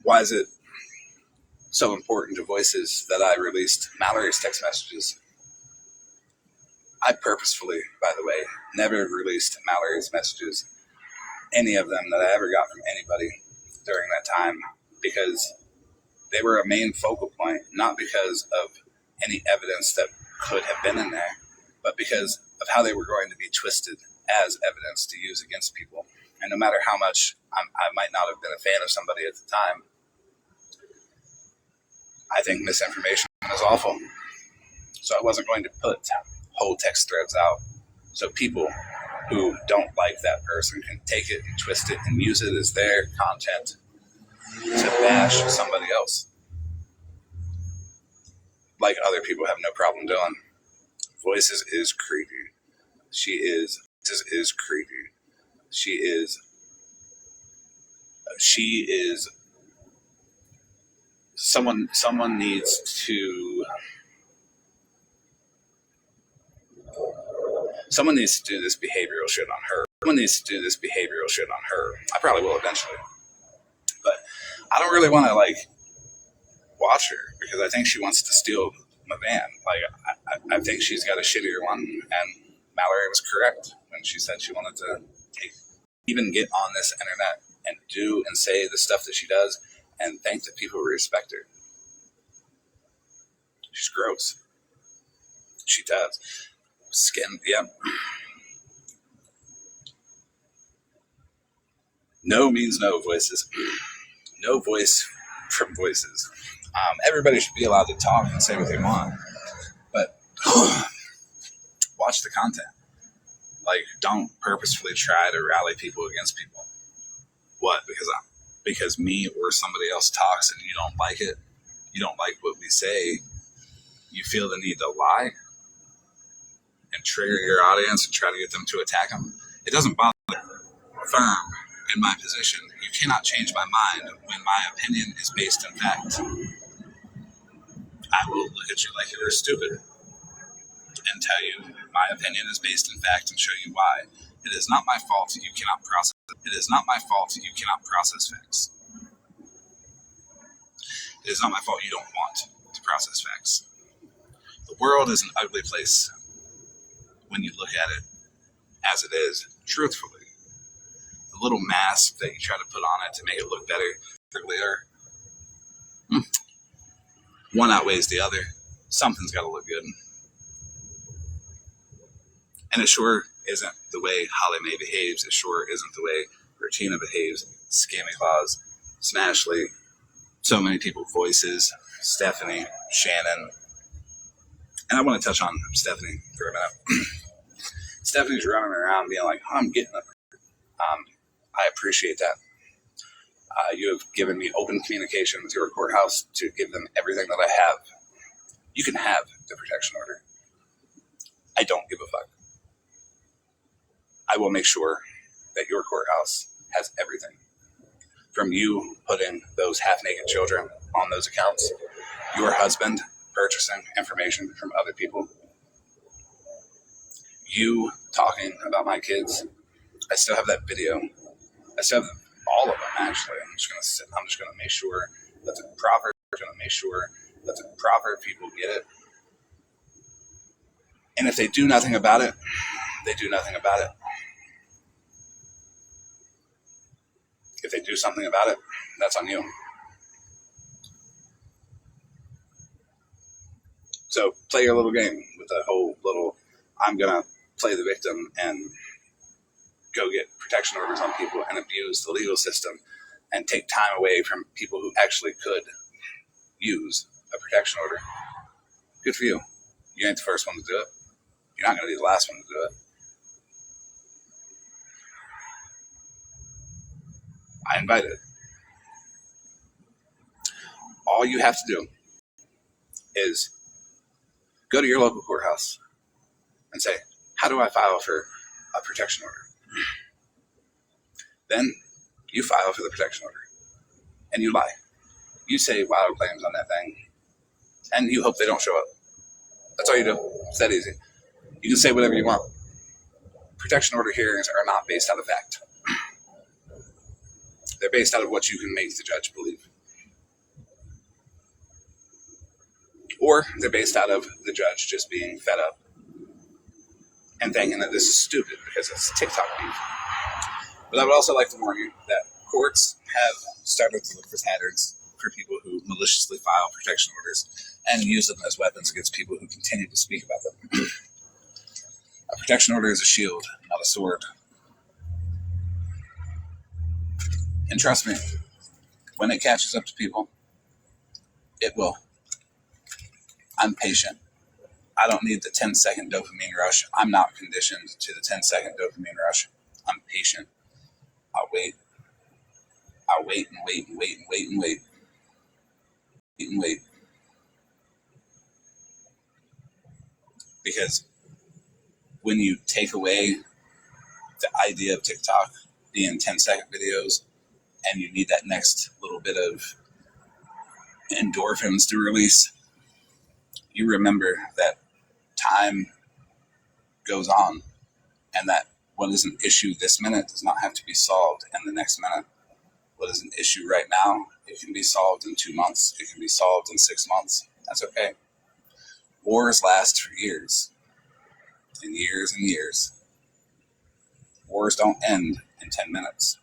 Why is it so important to voices that I released Mallory's text messages? I purposefully, by the way, never released Mallory's messages, any of them that I ever got from anybody during that time, because they were a main focal point, not because of any evidence that could have been in there, but because of how they were going to be twisted as evidence to use against people. And no matter how much I might not have been a fan of somebody at the time, I think misinformation is awful. So I wasn't going to put whole text threads out so people who don't like that person can take it and twist it and use it as their content to bash somebody else, like other people have no problem doing. Voices is creepy. She is creepy. She is someone needs to do this behavioral shit on her. I probably will eventually. But I don't really want to watch her because I think she wants to steal my van. I think she's got a shittier one, and Mallory was correct when she said she wanted to even get on this internet and do and say the stuff that she does and think that people respect her. She's gross. She does. Skin, yep. No means no, voices. No voice from voices. Everybody should be allowed to talk and say what they want, but watch the content. Don't purposefully try to rally people against people. What? Because me or somebody else talks and you don't like it, you don't like what we say, you feel the need to lie and trigger your audience and try to get them to attack them. It doesn't bother me. Firm in my position. You cannot change my mind when my opinion is based in fact. I will look at you like you're stupid and tell you my opinion is based in fact and show you why. It is not my fault you cannot process. It is not my fault you cannot process facts. It is not my fault you don't want to process facts. The world is an ugly place when you look at it as it is, truthfully. The little mask that you try to put on it to make it look better earlier, one outweighs the other. Something's got to look good. And it sure isn't the way Holly Mae behaves. It sure isn't the way Regina behaves. Scammy Claus, Smashley, so many people, voices, Stephanie, Shannon. And I want to touch on Stephanie for a minute. Stephanie's running around being like, I'm getting it. I appreciate that. You have given me open communication with your courthouse to give them everything that I have. You can have the protection order. I don't give a fuck. I will make sure that your courthouse has everything. From you putting those half-naked children on those accounts, your husband purchasing information from other people, you talking about my kids. I still have that video. I still have all of them, actually. I'm just going to make sure that the proper people get it. And if they do nothing about it, they do nothing about it. If they do something about it, that's on you. So play your little game with the whole little, I'm going to play the victim and go get protection orders on people and abuse the legal system and take time away from people who actually could use a protection order. Good for you. You ain't the first one to do it. You're not going to be the last one to do it. I invite it. All you have to do is go to your local courthouse and say, how do I file for a protection order? Then you file for the protection order and you lie. You say wild claims on that thing and you hope they don't show up. That's all you do. It's that easy. You can say whatever you want. Protection order hearings are not based out of fact. They're based out of what you can make the judge believe. Or they're based out of the judge just being fed up and thinking that this is stupid because it's TikTok beef. But I would also like to warn you that courts have started to look for patterns for people who maliciously file protection orders and use them as weapons against people who continue to speak about them. A protection order is a shield, not a sword. And trust me, when it catches up to people, it will. I'm patient. I don't need the 10-second dopamine rush. I'm not conditioned to the 10-second dopamine rush. I'm patient. I'll wait. I'll wait and wait and wait and wait and wait. Wait and wait. Because when you take away the idea of TikTok being 10-second videos and you need that next little bit of endorphins to release, you remember that time goes on and that what is an issue this minute does not have to be solved in the next minute. What is an issue right now, it can be solved in 2 months. It can be solved in 6 months. That's okay. Wars last for years and years and years. Wars don't end in 10 minutes.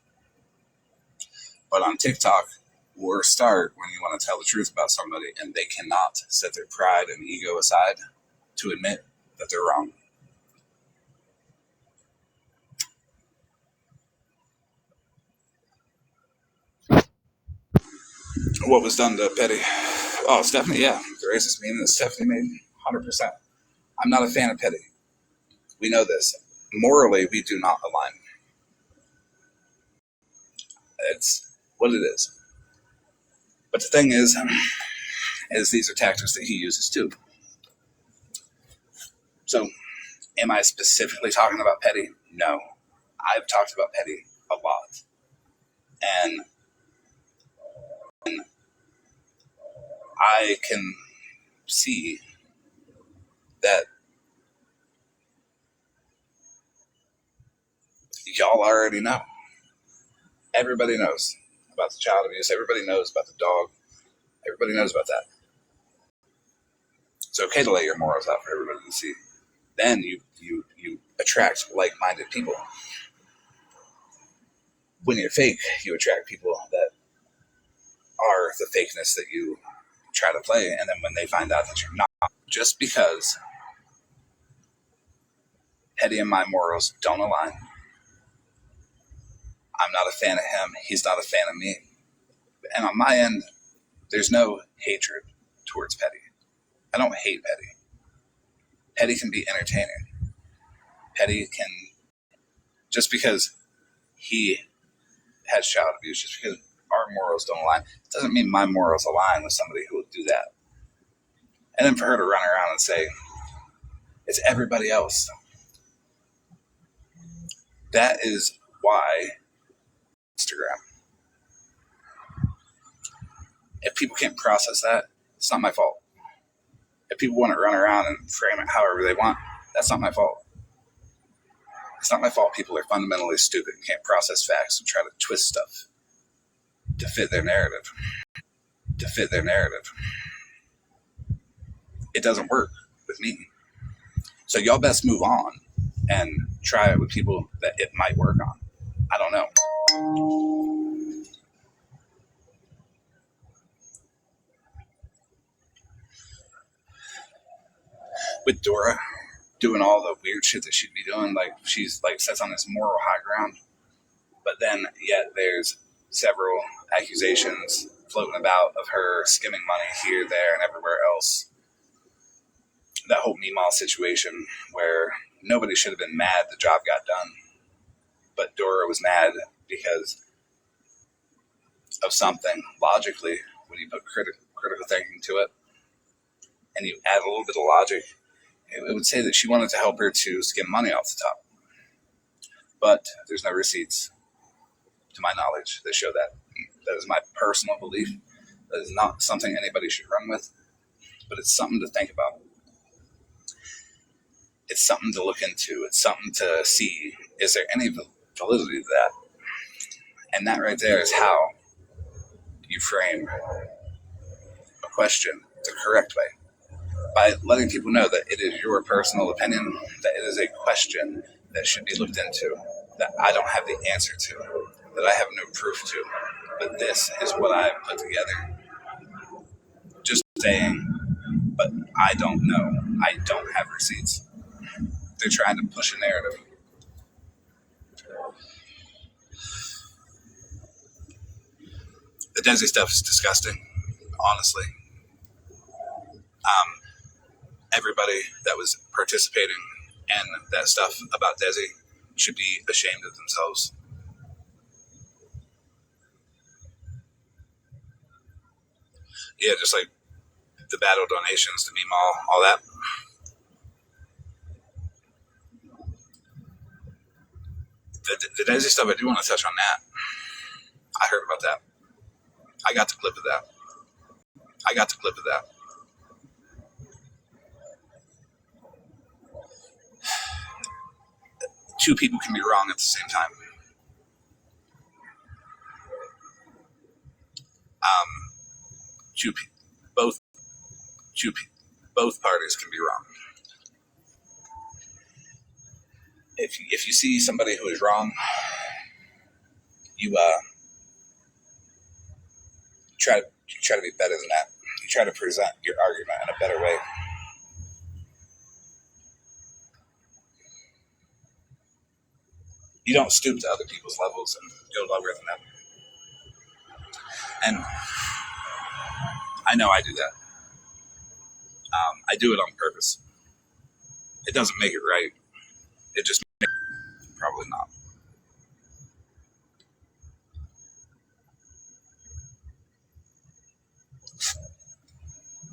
But on TikTok, wars start when you want to tell the truth about somebody and they cannot set their pride and ego aside to admit that they're wrong. What was done to Petty? Oh, Stephanie, yeah. The racist meme that Stephanie made, 100%. I'm not a fan of Petty. We know this. Morally, we do not align. It's what it is. But the thing is these are tactics that he uses too. So, am I specifically talking about Petty? No. I've talked about Petty a lot. And I can see that y'all already know. Everybody knows about the child abuse. Everybody knows about the dog. Everybody knows about that. It's okay to lay your morals out for everybody to see. Then you attract like-minded people. When you're fake, you attract people that are the fakeness that you try to play. And then when they find out that you're not, just because Petty and my morals don't align, I'm not a fan of him. He's not a fan of me. And on my end, there's no hatred towards Petty. I don't hate Petty. Petty can be entertaining. Petty can, just because he has child abuse, just because our morals don't align, doesn't mean my morals align with somebody who will do that. And then for her to run around and say, it's everybody else. That is why Instagram. If people can't process that, it's not my fault. If people want to run around and frame it however they want, that's not my fault. It's not my fault people are fundamentally stupid and can't process facts and try to twist stuff to fit their narrative. It doesn't work with me. So y'all best move on and try it with people that it might work on. I don't know. with Dora doing all the weird shit that she'd be doing, like she's like sits on this moral high ground, but then yet there's several accusations floating about of her skimming money here, there, and everywhere else. That whole Meemaw situation where nobody should have been mad the job got done, but Dora was mad because of something logically. When you put critical thinking to it and you add a little bit of logic, it would say that she wanted to help her to skim money off the top. But there's no receipts, to my knowledge, that show that. That is my personal belief. That is not something anybody should run with, but it's something to think about. It's something to look into. It's something to see. Is there any validity to that? And that right there is how you frame a question the correct way. By letting people know that it is your personal opinion, that it is a question that should be looked into, that I don't have the answer to, that I have no proof to, but this is what I've put together. Just saying, but I don't know. I don't have receipts. They're trying to push a narrative. The Desi stuff is disgusting, honestly. Everybody that was participating in that stuff about Desi should be ashamed of themselves. Yeah, just like the battle donations to Meemaw, all that. The Desi stuff, I do want to touch on that. I heard about that. I got the clip of that. Two people can be wrong at the same time. Both parties can be wrong. If you see somebody who is wrong, you try to be better than that. You try to present your argument in a better way. You don't stoop to other people's levels and go lower than them. And I know I do that. I do it on purpose. It doesn't make it right. It just makes it probably not.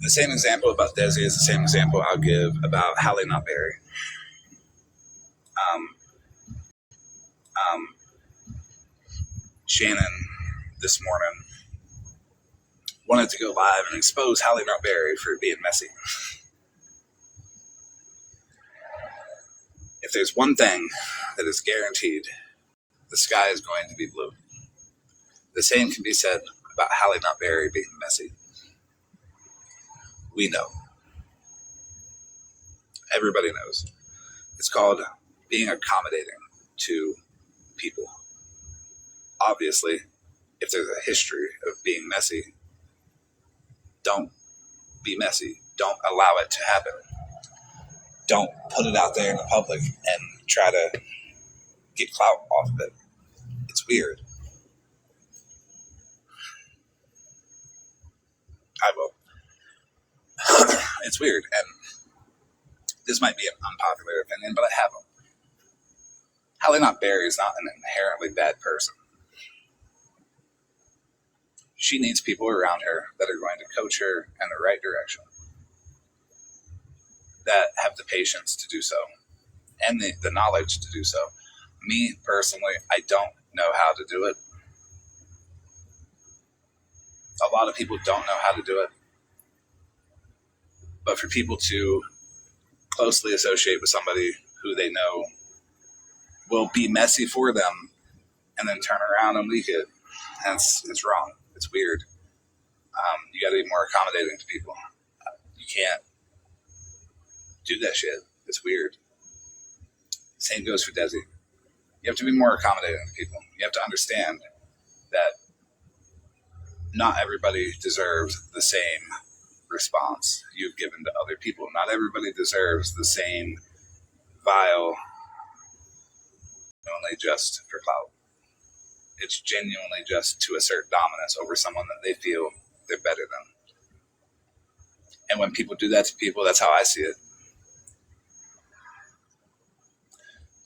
The same example about Desi is the same example I'll give about Halle Not Berry. Shannon this morning wanted to go live and expose Halle Not Berry for being messy. If there's one thing that is guaranteed, the sky is going to be blue. The same can be said about Halle Not Berry being messy. We know. Everybody knows. It's called being accommodating to people. Obviously, if there's a history of being messy, don't be messy. Don't allow it to happen. Don't put it out there in the public and try to get clout off of it. It's weird. I will. It's weird, and this might be an unpopular opinion, but I have them. Halle Not Berry is not an inherently bad person. She needs people around her that are going to coach her in the right direction, that have the patience to do so, and the knowledge to do so. Me, personally, I don't know how to do it. A lot of people don't know how to do it. But for people to closely associate with somebody who they know will be messy for them and then turn around and leak it, it's wrong. It's weird. You got to be more accommodating to people. You can't do that shit. It's weird. Same goes for Desi. You have to be more accommodating to people. You have to understand that not everybody deserves the same response you've given to other people. Not everybody deserves the same vile, only just for clout. It's genuinely just to assert dominance over someone that they feel they're better than. And when people do that to people, that's how I see it.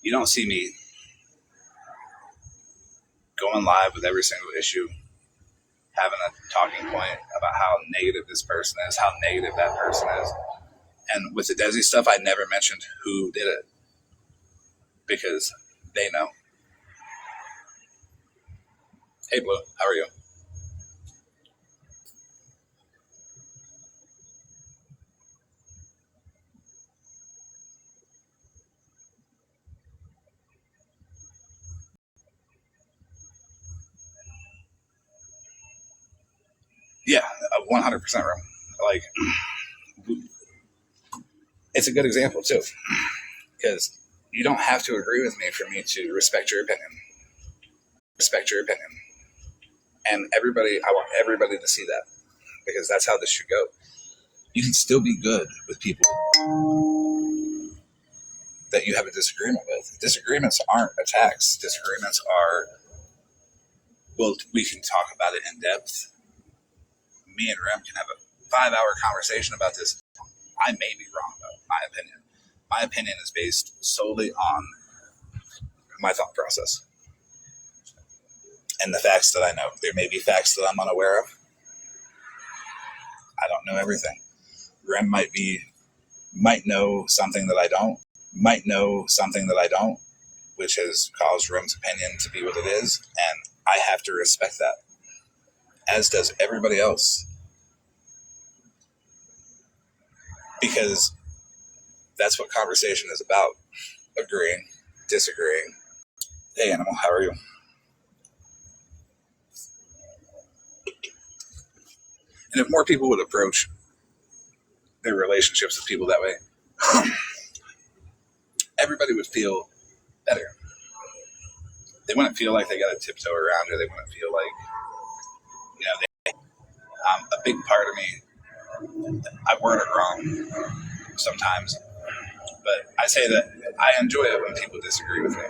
You don't see me going live with every single issue, having a talking point about how negative this person is, how negative that person is. And with the Desi stuff, I never mentioned who did it because they know. Hey, Blue, how are you? Yeah, 100% room. Like, it's a good example too, because you don't have to agree with me for me to respect your opinion. Respect your opinion. And I want everybody to see that, because that's how this should go. You can still be good with people that you have a disagreement with. Disagreements aren't attacks. Disagreements are, well, we can talk about it in depth. Me and Rem can have a 5-hour conversation about this. I may be wrong, though, my opinion. My opinion is based solely on my thought process and the facts that I know. There may be facts that I'm unaware of. I don't know everything. Rem might know something that I don't, which has caused Rem's opinion to be what it is, and I have to respect that, as does everybody else, because that's what conversation is about. Agreeing, disagreeing. Hey, Animal, how are you? And if more people would approach their relationships with people that way, everybody would feel better. They wouldn't feel like they got to tiptoe around it. They wouldn't feel like, a big part of me, I word it wrong sometimes, but I say that I enjoy it when people disagree with me.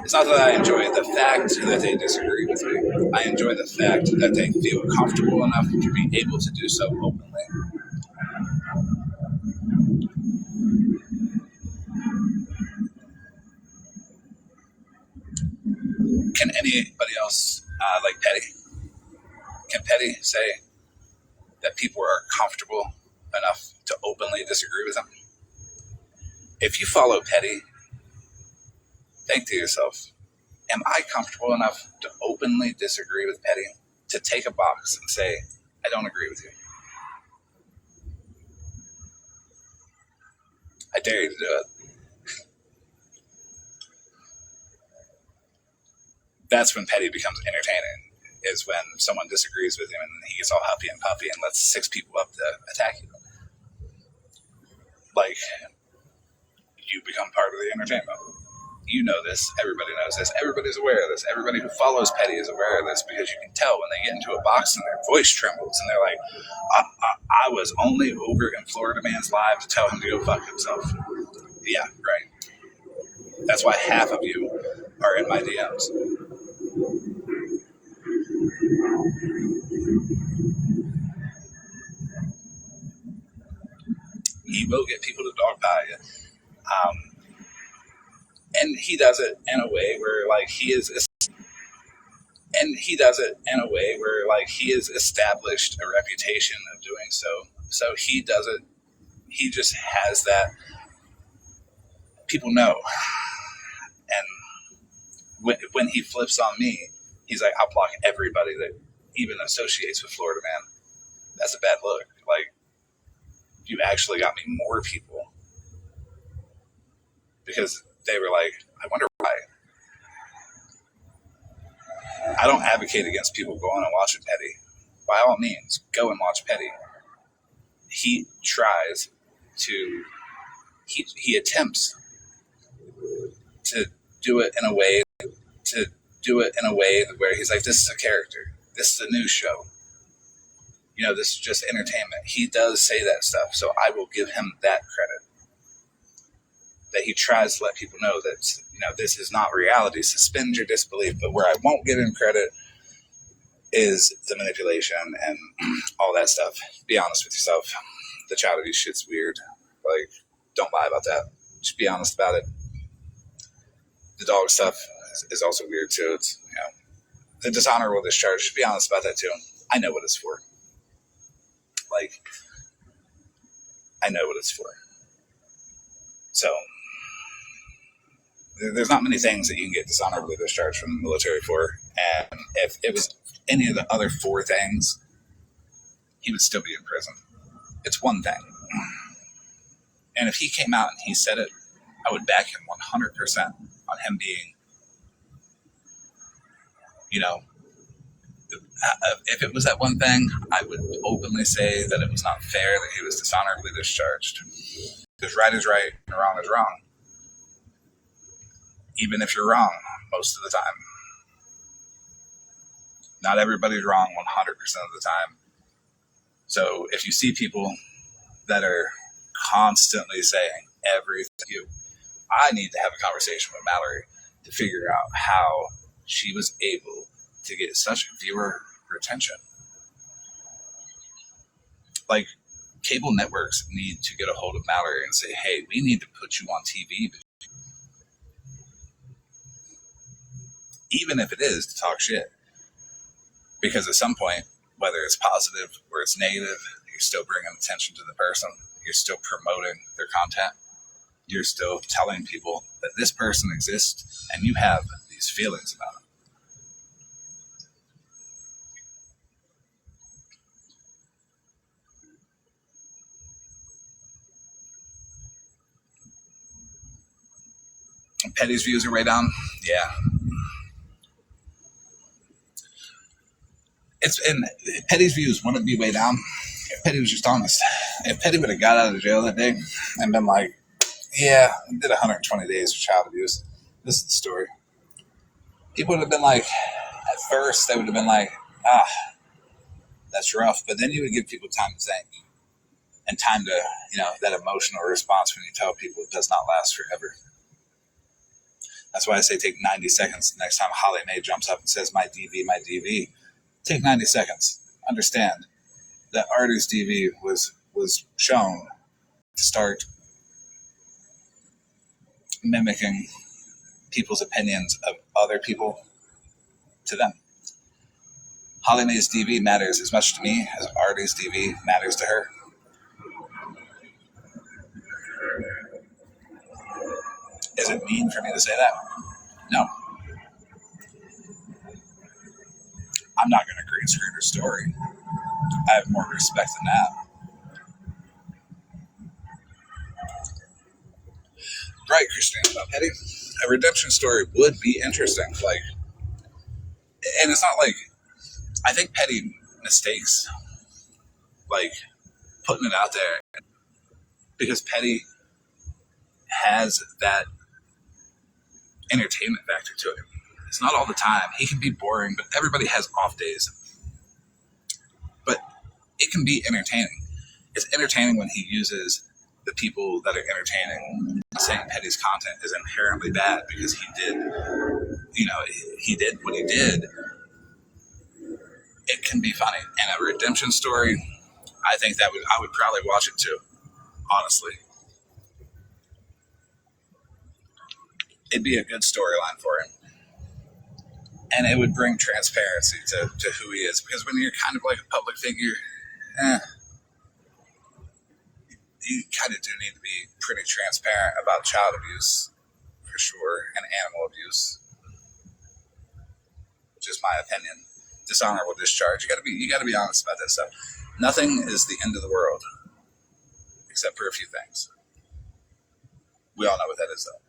It's not that I enjoy the fact that they disagree with me. I enjoy the fact that they feel comfortable enough to be able to do so openly. Can anybody else, like Petty? Can Petty say that people are comfortable enough to openly disagree with him? If you follow Petty, think to yourself, am I comfortable enough to openly disagree with Petty? To take a box and say, I don't agree with you. I dare you to do it. That's when Petty becomes entertaining, is when someone disagrees with him and he gets all huffy and puffy and lets 6 people up to attack you. Like, you become part of the entertainment. You know this. Everybody knows this. Everybody's aware of this. Everybody who follows Petty is aware of this, because you can tell when they get into a box and their voice trembles and they're like, I was only over in Florida Man's live to tell him to go fuck himself. Yeah, right. That's why half of you are in my DMs. He will get people to dog pile you. And he does it in a way where he has established a reputation of doing so. So he does it. He just has that. People know. And when he flips on me, he's like, I'll block everybody that even associates with Florida Man. That's a bad look. Like, you actually got me more people, because they were like, I wonder why. I don't advocate against people going and watching Petty. By all means, go and watch Petty. He tries to, he attempts to do it in a way where he's like, this is a character. This is a news show. this is just entertainment. He does say that stuff, so I will give him that credit. That he tries to let people know that, this is not reality. Suspend your disbelief. But where I won't give him credit is the manipulation and all that stuff. Be honest with yourself. The child abuse shit's weird. Like, don't lie about that. Just be honest about it. The dog stuff is also weird too. It's, the dishonorable discharge. Just be honest about that too. I know what it's for. Like, I know what it's for. So, there's not many things that you can get dishonorably discharged from the military for. And if it was any of the other 4 things, he would still be in prison. It's one thing. And if he came out and he said it, I would back him 100% on him being, if it was that one thing, I would openly say that it was not fair that he was dishonorably discharged. Because right is right and wrong is wrong. Even if you're wrong most of the time. Not everybody's wrong 100% of the time. So if you see people that are constantly saying everything, I need to have a conversation with Mallory to figure out how she was able to get such viewer retention. Like, cable networks need to get a hold of Mallory and say, hey, we need to put you on TV. Even if it is to talk shit. Because at some point, whether it's positive or it's negative, you're still bringing attention to the person. You're still promoting their content. You're still telling people that this person exists and you have these feelings about it. And Petty's views are way down. Yeah. And Petty's views wouldn't be way down if Petty was just honest. If Petty would have got out of jail that day and been like, yeah, I did 120 days of child abuse. This is the story. People would have been like, at first, they would have been like, that's rough. But then you would give people time to think and time to, that emotional response when you tell people it does not last forever. That's why I say take 90 seconds the next time Holly Mae jumps up and says, my DV, my DV. Take 90 seconds. Understand that Artie's DV was shown to start mimicking people's opinions of other people to them. Holly Mae's DV matters as much to me as Artie's DV matters to her. Is it mean for me to say that? No. I'm not going to green screen her story. I have more respect than that. Right, Christina, about Petty. A redemption story would be interesting. Like, and it's not like, I think Petty mistakes, like, putting it out there because Petty has that entertainment factor to it. It's not all the time. He can be boring, but everybody has off days. But it can be entertaining. It's entertaining when he uses the people that are entertaining. I'm saying Petty's content is inherently bad because he did what he did. It can be funny. And a redemption story, I think I would probably watch it too, honestly. It'd be a good storyline for him. And it would bring transparency to who he is. Because when you're kind of like a public figure, you kind of do need to be pretty transparent about child abuse, for sure, and animal abuse. Just my opinion. Dishonorable discharge. You gotta be honest about that stuff. Nothing is the end of the world, except for a few things. We all know what that is, though.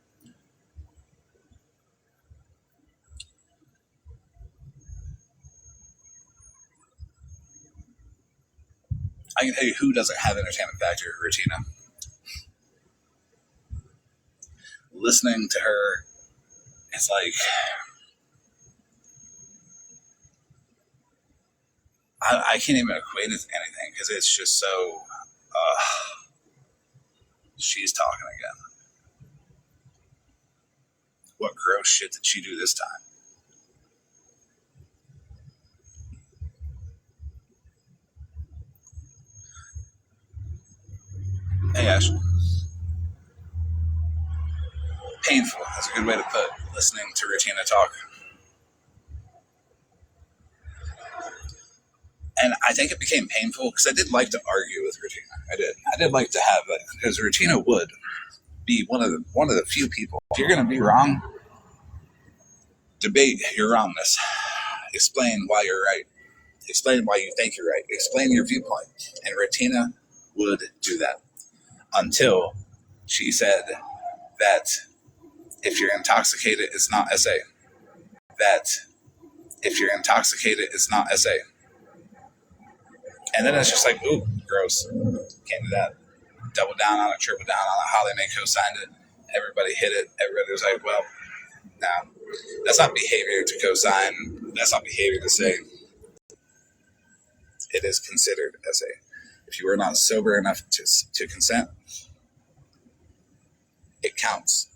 I can tell you who doesn't have entertainment factor, Regina. Listening to her, it's like, I can't even equate it to anything because it's just so. She's talking again. What gross shit did she do this time? Hey, Ash. Painful. That's a good way to put listening to Regina talk. And I think it became painful because I did like to argue with Regina. I did like to have it because Regina would be one of the few people. If you're going to be wrong, debate your wrongness. Explain why you're right. Explain why you think you're right. Explain your viewpoint. And Regina would do that until she said that if you're intoxicated, it's not SA. That if you're intoxicated, it's not SA. And then it's just like, ooh, gross. Can't do that. Double down on it, triple down on it. Holly May co-signed it. Everybody hit it. Everybody was like, well, no. That's not behavior to co-sign. That's not behavior to say. It is considered SA. If you are not sober enough to consent, it counts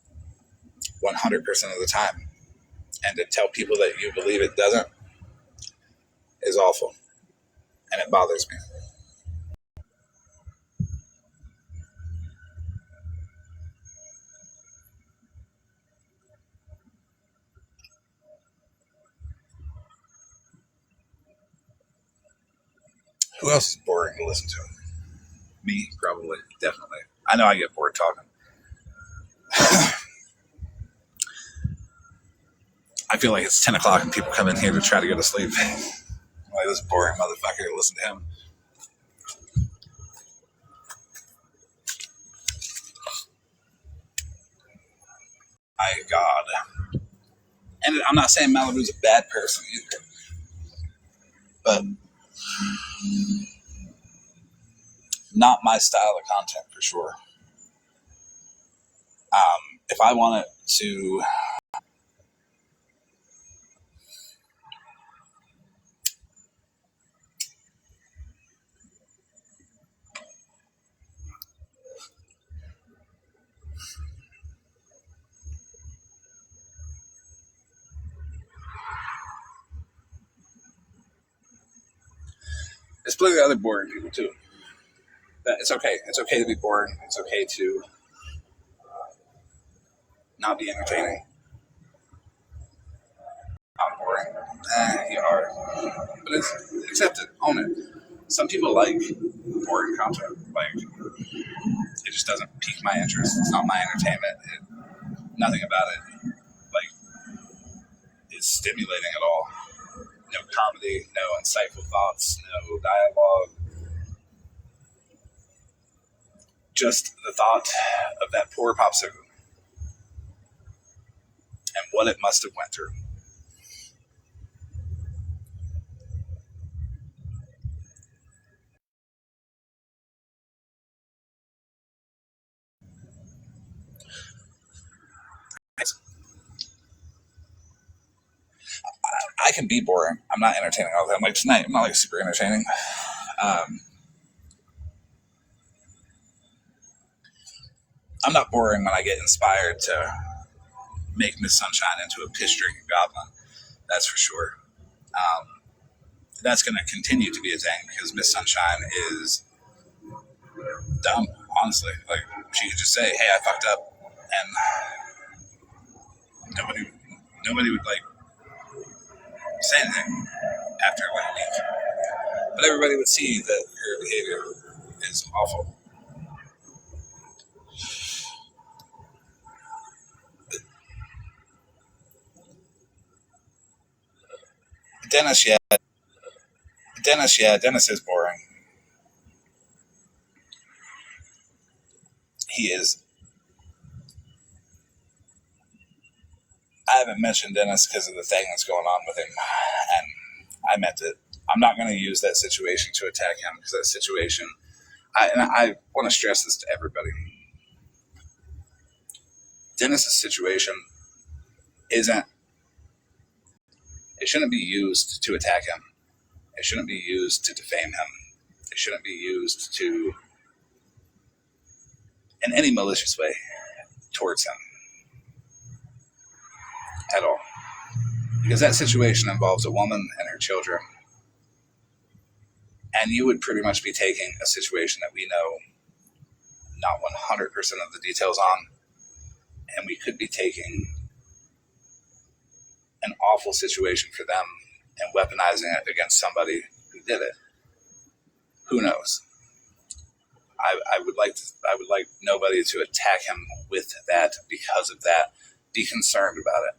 100% of the time. And to tell people that you believe it doesn't is awful. And it bothers me. Who else is boring to listen to? Me, probably, definitely. I know I get bored talking. I feel like it's 10 o'clock and people come in here to try to go to sleep. Like, this boring motherfucker, listen to him. My God. And I'm not saying Malibu's a bad person either. But not my style of content for sure. If I wanted to there's plenty of other boring people too. It's okay. It's okay to be boring. It's okay to not be entertaining. I'm boring. You are. But accept it. Own it. Some people like boring content. Like, it just doesn't pique my interest. It's not my entertainment. Nothing about it, like, is stimulating at all. No comedy, no insightful thoughts, no dialogue. Just the thought of that poor popsicle and what it must have went through. I can be boring. I'm not entertaining all the time. Like tonight, I'm not like super entertaining. I'm not boring when I get inspired to make Miss Sunshine into a piss drinking goblin. That's for sure. That's going to continue to be a thing because Miss Sunshine is dumb. Honestly, like, she could just say, "Hey, I fucked up," and nobody would like say anything after I leave. But everybody would see that her behavior is awful. Dennis, Dennis is boring. He is. I haven't mentioned Dennis because of the thing that's going on with him, and I meant it. I'm not going to use that situation to attack him because that situation. I want to stress this to everybody. Dennis's situation isn't. It shouldn't be used to attack him. It shouldn't be used to defame him. It shouldn't be used to, in any malicious way, towards him at all. Because that situation involves a woman and her children. And you would pretty much be taking a situation that we know not 100% of the details on, and we could be taking an awful situation for them and weaponizing it against somebody who did it. Who knows? I would like nobody to attack him with that because of that. Be concerned about it.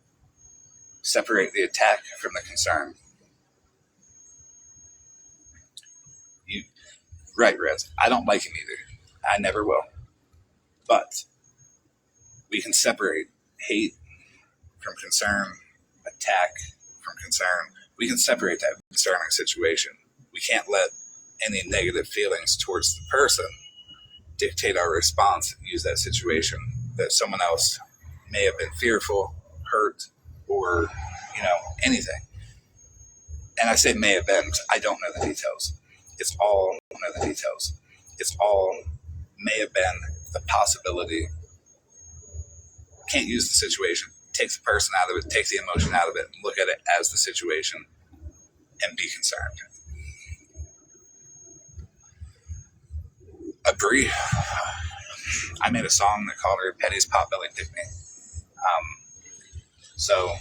Separate the attack from the concern. Right, Rez. I don't like him either. I never will. But we can separate hate from concern, attack from concern. We can separate that concerning situation. We can't let any negative feelings towards the person dictate our response and use that situation that someone else may have been fearful, hurt, or, anything. And I say may have been because I don't know the details. It's all one of the details. It's all may have been the possibility. Can't use the situation. Takes the person out of it, takes the emotion out of it, and look at it as the situation and be concerned. Brie, I made a song that called her Petty's Potbelly Pick Me. So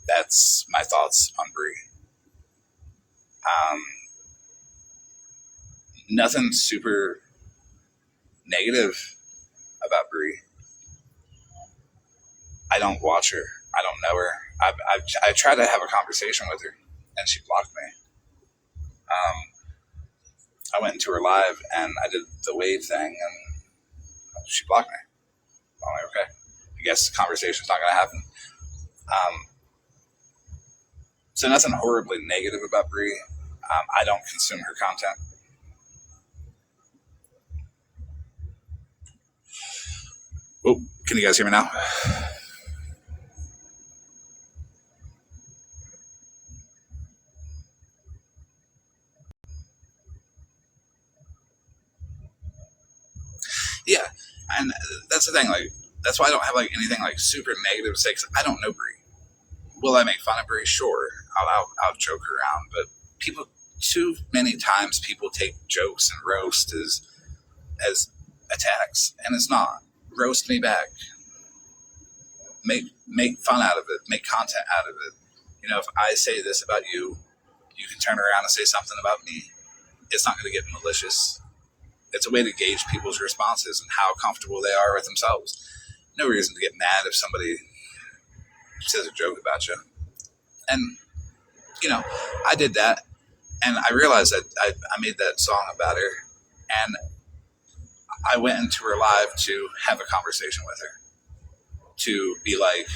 that's my thoughts on Brie. Nothing super negative about Brie. I don't watch her. I don't know her. I tried to have a conversation with her, and she blocked me. I went into her live, and I did the wave thing, and she blocked me. I'm like, okay, I guess the conversation's not going to happen. So nothing horribly negative about Brie. I don't consume her content. Oh, can you guys hear me now? Yeah, and that's the thing. Like, that's why I don't have like anything like super negative to say. Cause I don't know Brie. Will I make fun of Brie? Sure, I'll joke around. But people, too many times, people take jokes and roast as attacks, and it's not. Roast me back. Make fun out of it. Make content out of it. If I say this about you, you can turn around and say something about me. It's not going to get malicious. It's a way to gauge people's responses and how comfortable they are with themselves. No reason to get mad if somebody says a joke about you. And, I did that. And I realized that I made that song about her. And I went into her live to have a conversation with her. To be like,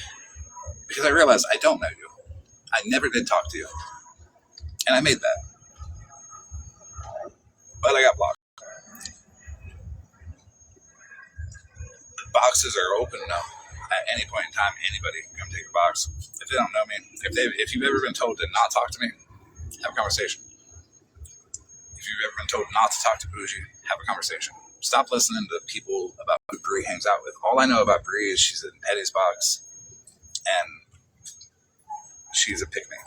because I realized I don't know you. I never did talk to you. And I made that. But I got blocked. Boxes are open now. At any point in time, anybody can come take a box. If they don't know me, if you've ever been told to not talk to me, have a conversation. If you've ever been told not to talk to Bougie, have a conversation. Stop listening to people about who Brie hangs out with. All I know about Brie is she's in Petty's box, and she's a pick-me.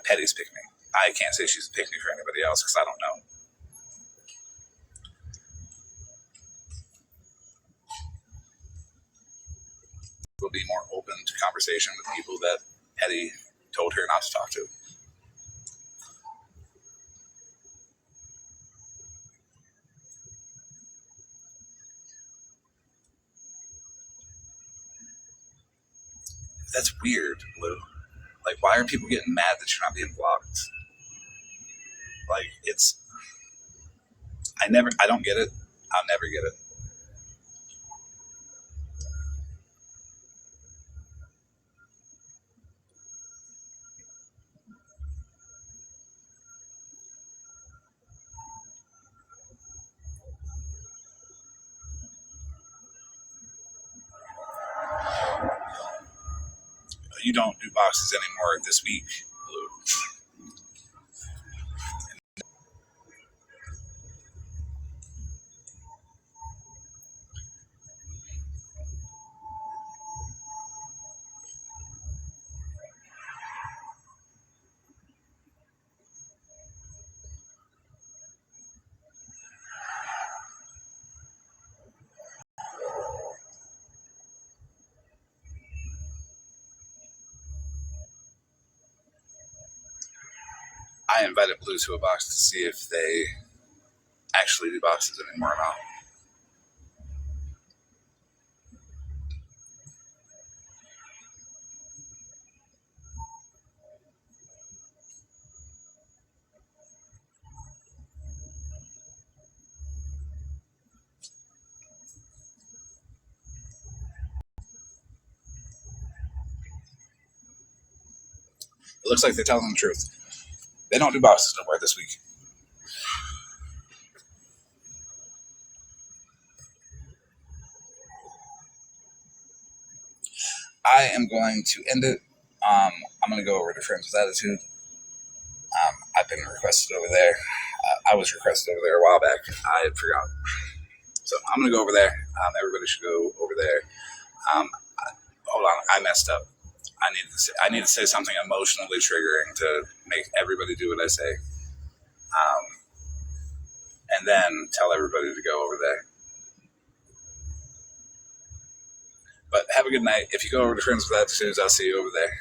Petty's pick-me. I can't say she's a pick-me for anybody else because I don't know. Will be more open to conversation with people that Petty told her not to talk to. That's weird, Blue. Like, why are people getting mad that you're not being blocked? Like, I don't get it. I'll never get it. you don't do boxes anymore this week, Blue. I invited Blue to a box to see if they actually do boxes anymore or not. It looks like they're telling the truth. They don't do boxes no more this week. I am going to end it. I'm going to go over to Friends with Attitude. I've been requested over there. I was requested over there a while back. I had forgotten. So I'm going to go over there. Everybody should go over there. Hold on. I messed up. I need to say something emotionally triggering to make everybody do what I say. And then tell everybody to go over there. But have a good night. If you go over to Friends with Attitudes, I'll see you over there.